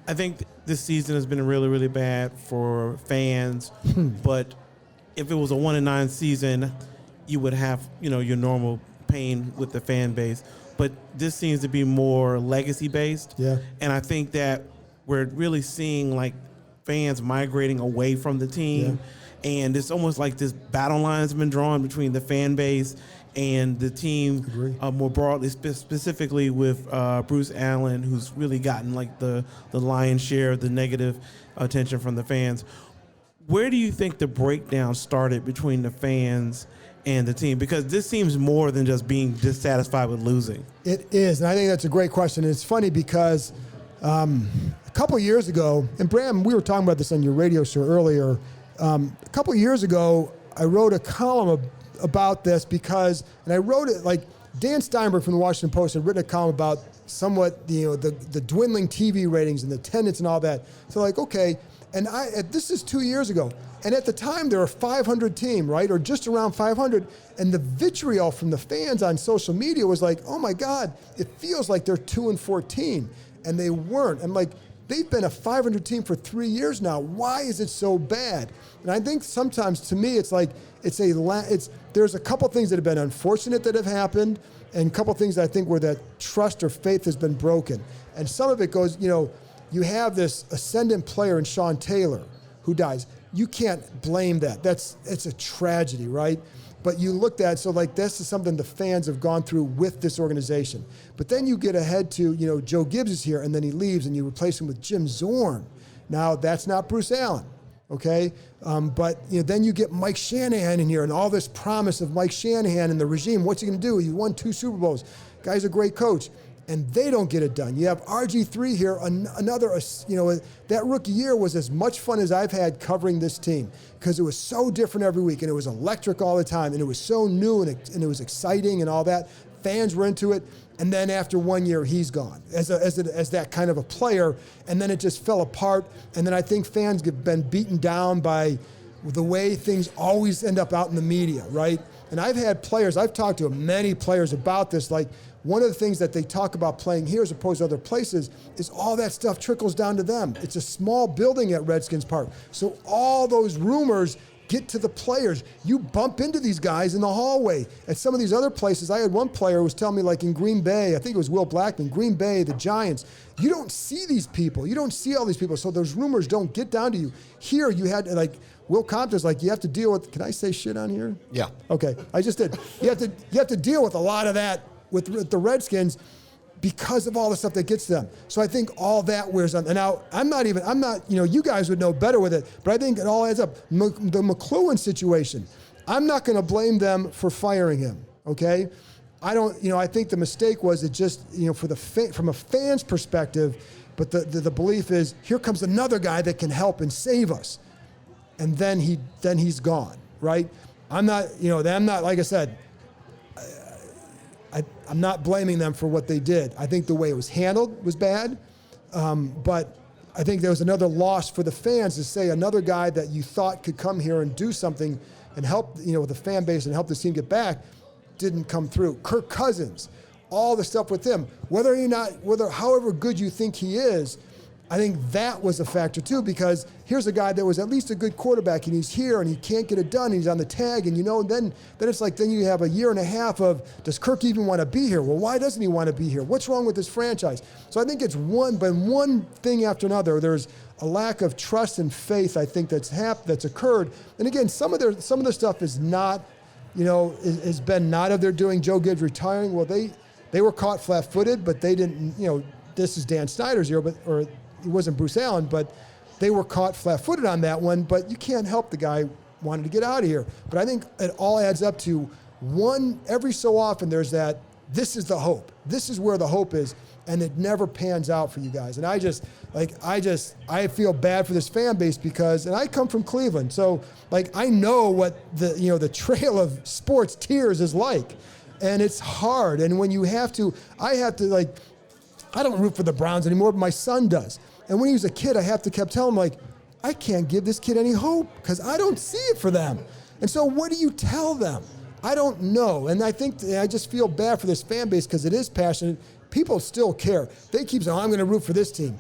I think this season has been really, really bad for fans, but if it was a 1-9 season, you would have, your normal pain with the fan base. But this seems to be more legacy based. Yeah. And I think that we're really seeing like fans migrating away from the team. Yeah. And it's almost like this battle line has been drawn between the fan base and the team, more broadly, specifically with Bruce Allen, who's really gotten like the lion's share of the negative attention from the fans. Where do you think the breakdown started between the fans and the team? Because this seems more than just being dissatisfied with losing. It is, and I think that's a great question. And it's funny because a couple of years ago, and Bram, we were talking about this on your radio show earlier. A couple of years ago, I wrote a column about this because, and I wrote it like Dan Steinberg from the Washington Post had written a column about somewhat the dwindling TV ratings and the attendance and all that. So like, okay. And this is 2 years ago. And at the time, there were 500 team, right? Or just around 500. And the vitriol from the fans on social media was like, oh my God, it feels like they're 2-14. And they weren't. And like, They've been a 500 team for 3 years now. Why is it so bad? And I think sometimes, to me, it's like there's a couple things that have been unfortunate that have happened, and a couple things that I think where that trust or faith has been broken. And some of it goes, you have this ascendant player in Sean Taylor who dies. You can't blame that. It's a tragedy, right? But you looked at, so like this is something the fans have gone through with this organization. But then you get ahead to, Joe Gibbs is here and then he leaves and you replace him with Jim Zorn. Now that's not Bruce Allen, okay? But then you get Mike Shanahan in here and all this promise of Mike Shanahan and the regime. What's he gonna do? He won 2 Super Bowls. Guy's a great coach. And they don't get it done. You have RG3 here, another, that rookie year was as much fun as I've had covering this team because it was so different every week and it was electric all the time and it was so new and it was exciting and all that. Fans were into it. And then after 1 year, he's gone as that kind of a player. And then it just fell apart. And then I think fans have been beaten down by the way things always end up out in the media, right? And I've talked to many players about this, like, one of the things that they talk about playing here as opposed to other places is all that stuff trickles down to them. It's a small building at Redskins Park. So all those rumors get to the players. You bump into these guys in the hallway. At some of these other places, I had one player who was telling me, like in Green Bay, I think it was Will Blackman, Green Bay, the Giants, you don't see these people. You don't see all these people. So those rumors don't get down to you. Here you had, like, Will Compton's like, you have to deal with, can I say shit on here? Yeah. Okay, I just did. You have to deal with a lot of that with the Redskins because of all the stuff that gets them. So I think all that wears on. And now, I'm not, you guys would know better with it, but I think it all adds up. The McLuhan situation, I'm not going to blame them for firing him, okay? I think the mistake was it just, from a fan's perspective, but the belief is, here comes another guy that can help and save us. And then he's gone, right? I'm not, like I said, I'm not blaming them for what they did. I think the way it was handled was bad, but I think there was another loss for the fans to say another guy that you thought could come here and do something and help, the fan base and help this team get back didn't come through. Kirk Cousins, all the stuff with him, however good you think he is, I think that was a factor too, because here's a guy that was at least a good quarterback and he's here and he can't get it done and he's on the tag and then it's like, then you have a year and a half of, does Kirk even want to be here? Well, why doesn't he want to be here? What's wrong with this franchise? So I think it's one thing after another. There's a lack of trust and faith, I think, that's occurred. And again, some of the stuff is not, has been not of their doing. Joe Gibbs retiring, well, they were caught flat-footed, but they didn't, this is Dan Snyder's year, or it wasn't Bruce Allen, but they were caught flat-footed on that one, but you can't help the guy wanted to get out of here. But I think it all adds up to every so often there's that, this is the hope. This is where the hope is, and it never pans out for you guys. And I feel bad for this fan base because, and I come from Cleveland, so I know what the trail of sports tears is like. And it's hard. And when I have to I don't root for the Browns anymore, but my son does. And when he was a kid, I kept telling him, I can't give this kid any hope because I don't see it for them. And so what do you tell them? I don't know. And I think I just feel bad for this fan base because it is passionate. People still care. They keep saying, I'm going to root for this team.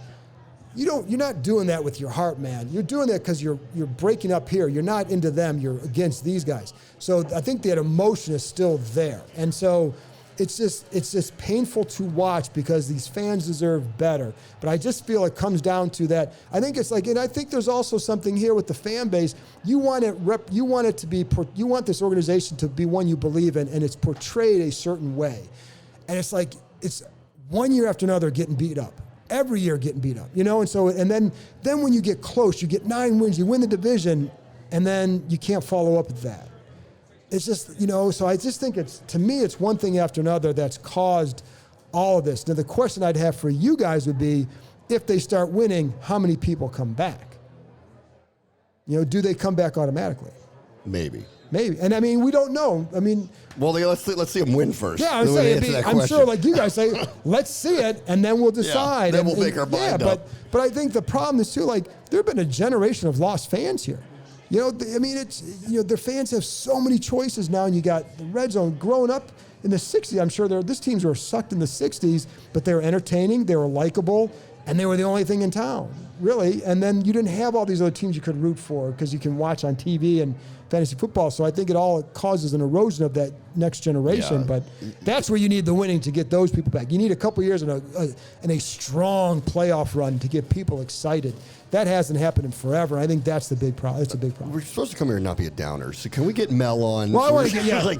You're not doing that with your heart, man. You're doing that because you're breaking up here. You're not into them. You're against these guys. So I think that emotion is still there. And so it's just painful to watch because these fans deserve better. But I just feel it comes down to that. I think it's and I think there's also something here with the fan base. You want this organization to be one you believe in, and it's portrayed a certain way. And it's 1 year after another getting beat up. Every year getting beat up, And so, and then when you get close, you get 9 wins, you win the division, and then you can't follow up with that. It's just, so I just think to me, it's one thing after another that's caused all of this. Now, the question I'd have for you guys would be, if they start winning, how many people come back? Do they come back automatically? Maybe. And I mean, we don't know. I mean, well, let's see them win first. Yeah, I'm sure, like you guys say, let's see it, and then we'll decide. Then we'll make our mind up. But I think the problem is too, there have been a generation of lost fans here. Their fans have so many choices now, and you got the Red Zone growing up in the 60s. I'm sure these teams were sucked in the 60s, but they were entertaining, they were likable, and they were the only thing in town, really. And then you didn't have all these other teams you could root for because you can watch on TV and fantasy football. So I think it all causes an erosion of that next generation. But that's where you need the winning to get those people back. You need a couple years in a strong playoff run to get people excited. That hasn't happened in forever. I think that's the big problem. It's a big problem. We're supposed to come here and not be a downer. So can we get Mel on? Well, I want to get I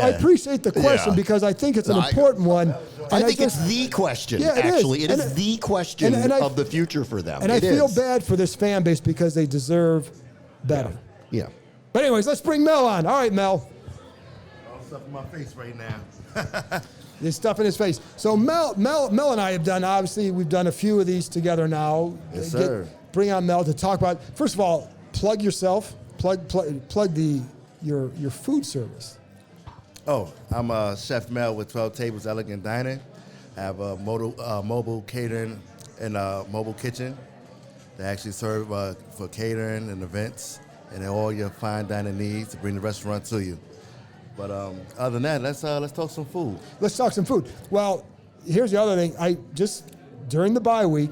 appreciate the question because I think it's an important one. I think it's the question. Yeah, actually, it is the question of the future for them. And I feel bad for this fan base because they deserve better. Yeah. But anyways, let's bring Mel on. All right, Mel. All stuff in my face right now. There's stuff in his face. So Mel and I have done, obviously, we've done a few of these together now. Yes, sir. Bring on Mel to talk about, first of all, plug yourself, plug your food service. Oh, I'm Chef Mel with 12 Tables Elegant Dining. I have a mobile catering and a mobile kitchen. They actually serve for catering and events and all your fine dining needs to bring the restaurant to you. But other than that, let's talk some food. Let's talk some food. Well, here's the other thing. I just, during the bye week,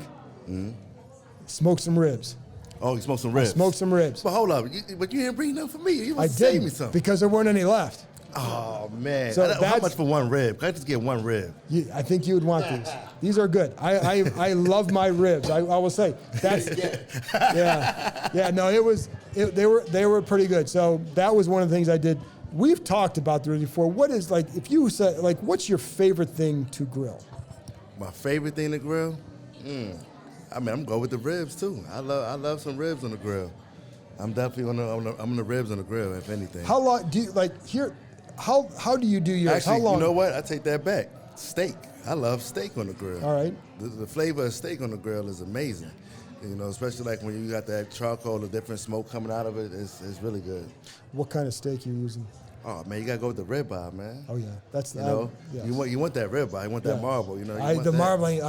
smoked some ribs. Oh, you smoked some ribs? I smoked some ribs. But hold up, but you didn't bring none for me. You I must save me didn't, some. because there weren't any left. Oh, man. So How much for one rib? Can I just get one rib? I think you would want these. These are good. I love my ribs. I will say that's they were pretty good. So that was one of the things I did. We've talked about the ribs before. What is, like, if you said, like, what's your favorite thing to grill? My favorite thing to grill? I'm going to go with the ribs too. I love some ribs on the grill. I'm definitely on the ribs on the grill, if anything. How long do you like here? How do you do yours? Actually, how long? You know what? I take that back. Steak. I love steak on the grill. All right. The flavor of steak on the grill is amazing. You know, especially like when you got that charcoal, the different smoke coming out of it, it's really good. What kind of steak you using? Oh man, you gotta go with the ribeye, man. Oh yeah, that's you know, you want that ribeye, you want that marble, you know. Marbling,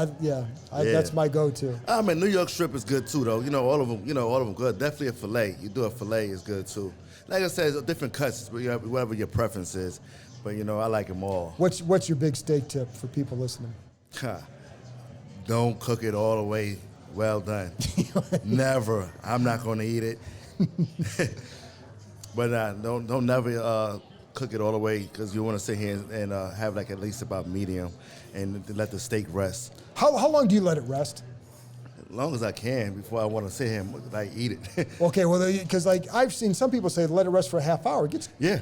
that's my go-to. I mean, New York strip is good too, though. All of them good. Definitely a fillet. You do a fillet is good too. Like I said, it's different cuts, whatever your preference is. But I like them all. What's your big steak tip for people listening? Don't cook it all the way well done. Never. I'm not gonna eat it. But don't never cook it all the way because you want to sit here and have like at least about medium and let the steak rest. How long do you let it rest? As long as I can before I want to sit here and eat it. Okay, well, because I've seen some people say let it rest for a half hour. It gets Yeah.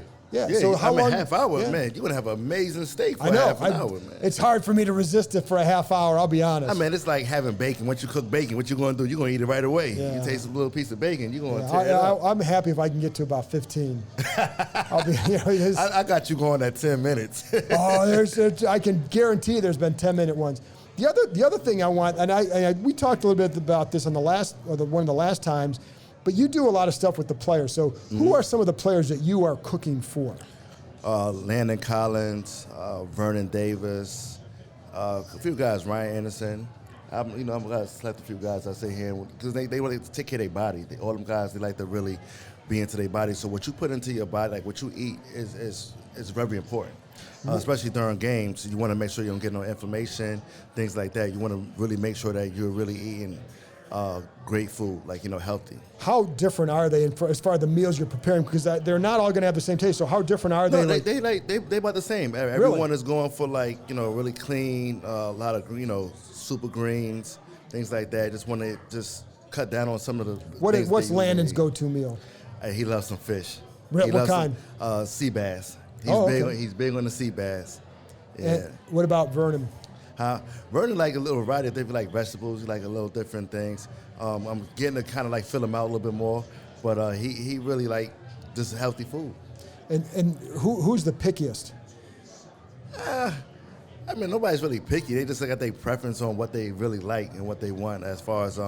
So how long? Half hour, man. You're gonna have an amazing steak for half an hour, man. It's hard for me to resist it for a half hour. I'll be honest. I mean, it's like having bacon. Once you cook bacon, what you gonna do? You're gonna eat it right away. Yeah. You taste a little piece of bacon, you're gonna tear it up. I'm happy if I can get to about 15. I'll be. I got you going at 10 minutes. I can guarantee there's been 10-minute ones. The other thing I want, and we talked a little bit about this on one of the last times, but you do a lot of stuff with the players. So who are some of the players that you are cooking for? Landon Collins, Vernon Davis, a few guys, Ryan Anderson. I'm gonna select a few guys I say here because they want to take care of their body. All them guys, they like to really be into their body. So what you put into your body, like what you eat, is very important. Especially during games, you want to make sure you don't get no inflammation, things like that. You want to really make sure that you're really eating great food, healthy. How different are they as far as the meals you're preparing? Because they're not all going to have the same taste. So how different are they? No, they about the same. Everyone is going for really clean, a lot of super greens, things like that. Just want to cut down on some of the. What's Landon's go-to meal? He loves some fish. What kind? Sea bass. He's big on the sea bass. Yeah. And what about Vernon? Vernon like a little variety. They like vegetables, like a little different things. I'm getting to kind of fill him out a little bit more, but he really like just healthy food. And who's the pickiest? I mean, nobody's really picky. They just got their preference on what they really like and what they want as far as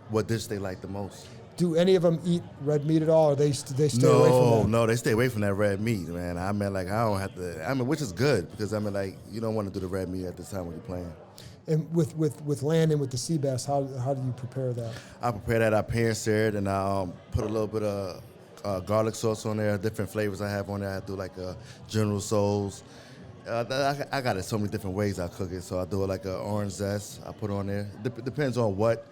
what dish they like the most. Do any of them eat red meat at all, or they stay away from that? No, they stay away from that red meat, man. I mean, I don't have to. Which is good because you don't want to do the red meat at this time when you're playing. And with Landon, with the sea bass, how do you prepare that? I prepare that. I pan-sear it and I put a little bit of garlic sauce on there. Different flavors I have on there. I do like General Tso's, I got it so many different ways I cook it. So I do it like an orange zest. I put on there. Depends on what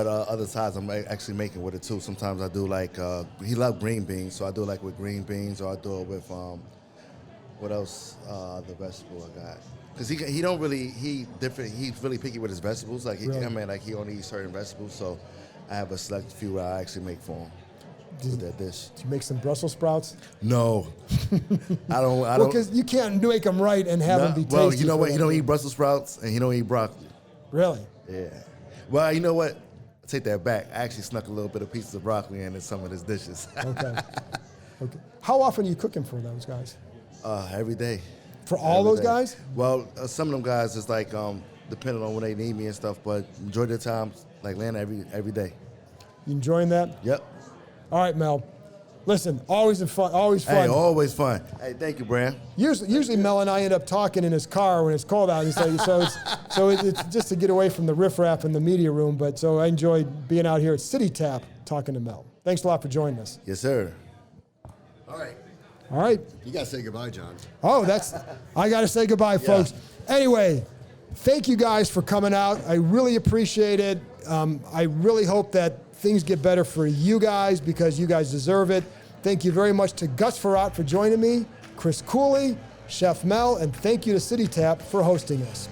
other sides I'm actually making with it too. Sometimes I do like he loves green beans, so I do like with green beans, or I do it with what else? The vegetable I got. Because he don't really different. He's really picky with his vegetables. Like he only eats certain vegetables. So I have a select few I actually make for him. With that dish. Do you make some Brussels sprouts? No, I don't. Well, because you can't make them right and have them be tasty. Well, you know what? He don't eat Brussels sprouts and he don't eat broccoli. Really? Yeah. Well, you know what? I take that back. I actually snuck a little bit of pieces of broccoli in some of his dishes. Okay. How often are you cooking for those guys? Every day. For all those guys? Well, some of them guys is like depending on when they need me and stuff, but majority of the time, like Lana every day. You enjoying that? Yep. All right, Mel. Listen, always fun. Hey, always fun. Hey, thank you, Bram. Usually Mel and I end up talking in his car when it's cold out. So it's just to get away from the riffraff in the media room. But so I enjoyed being out here at City Tap talking to Mel. Thanks a lot for joining us. Yes, sir. All right. All right. You got to say goodbye, John. Oh, I got to say goodbye, folks. Anyway, thank you guys for coming out. I really appreciate it. I really hope that things get better for you guys because you guys deserve it. Thank you very much to Gus Frerotte for joining me, Chris Cooley, Chef Mel, and thank you to City Tap for hosting us.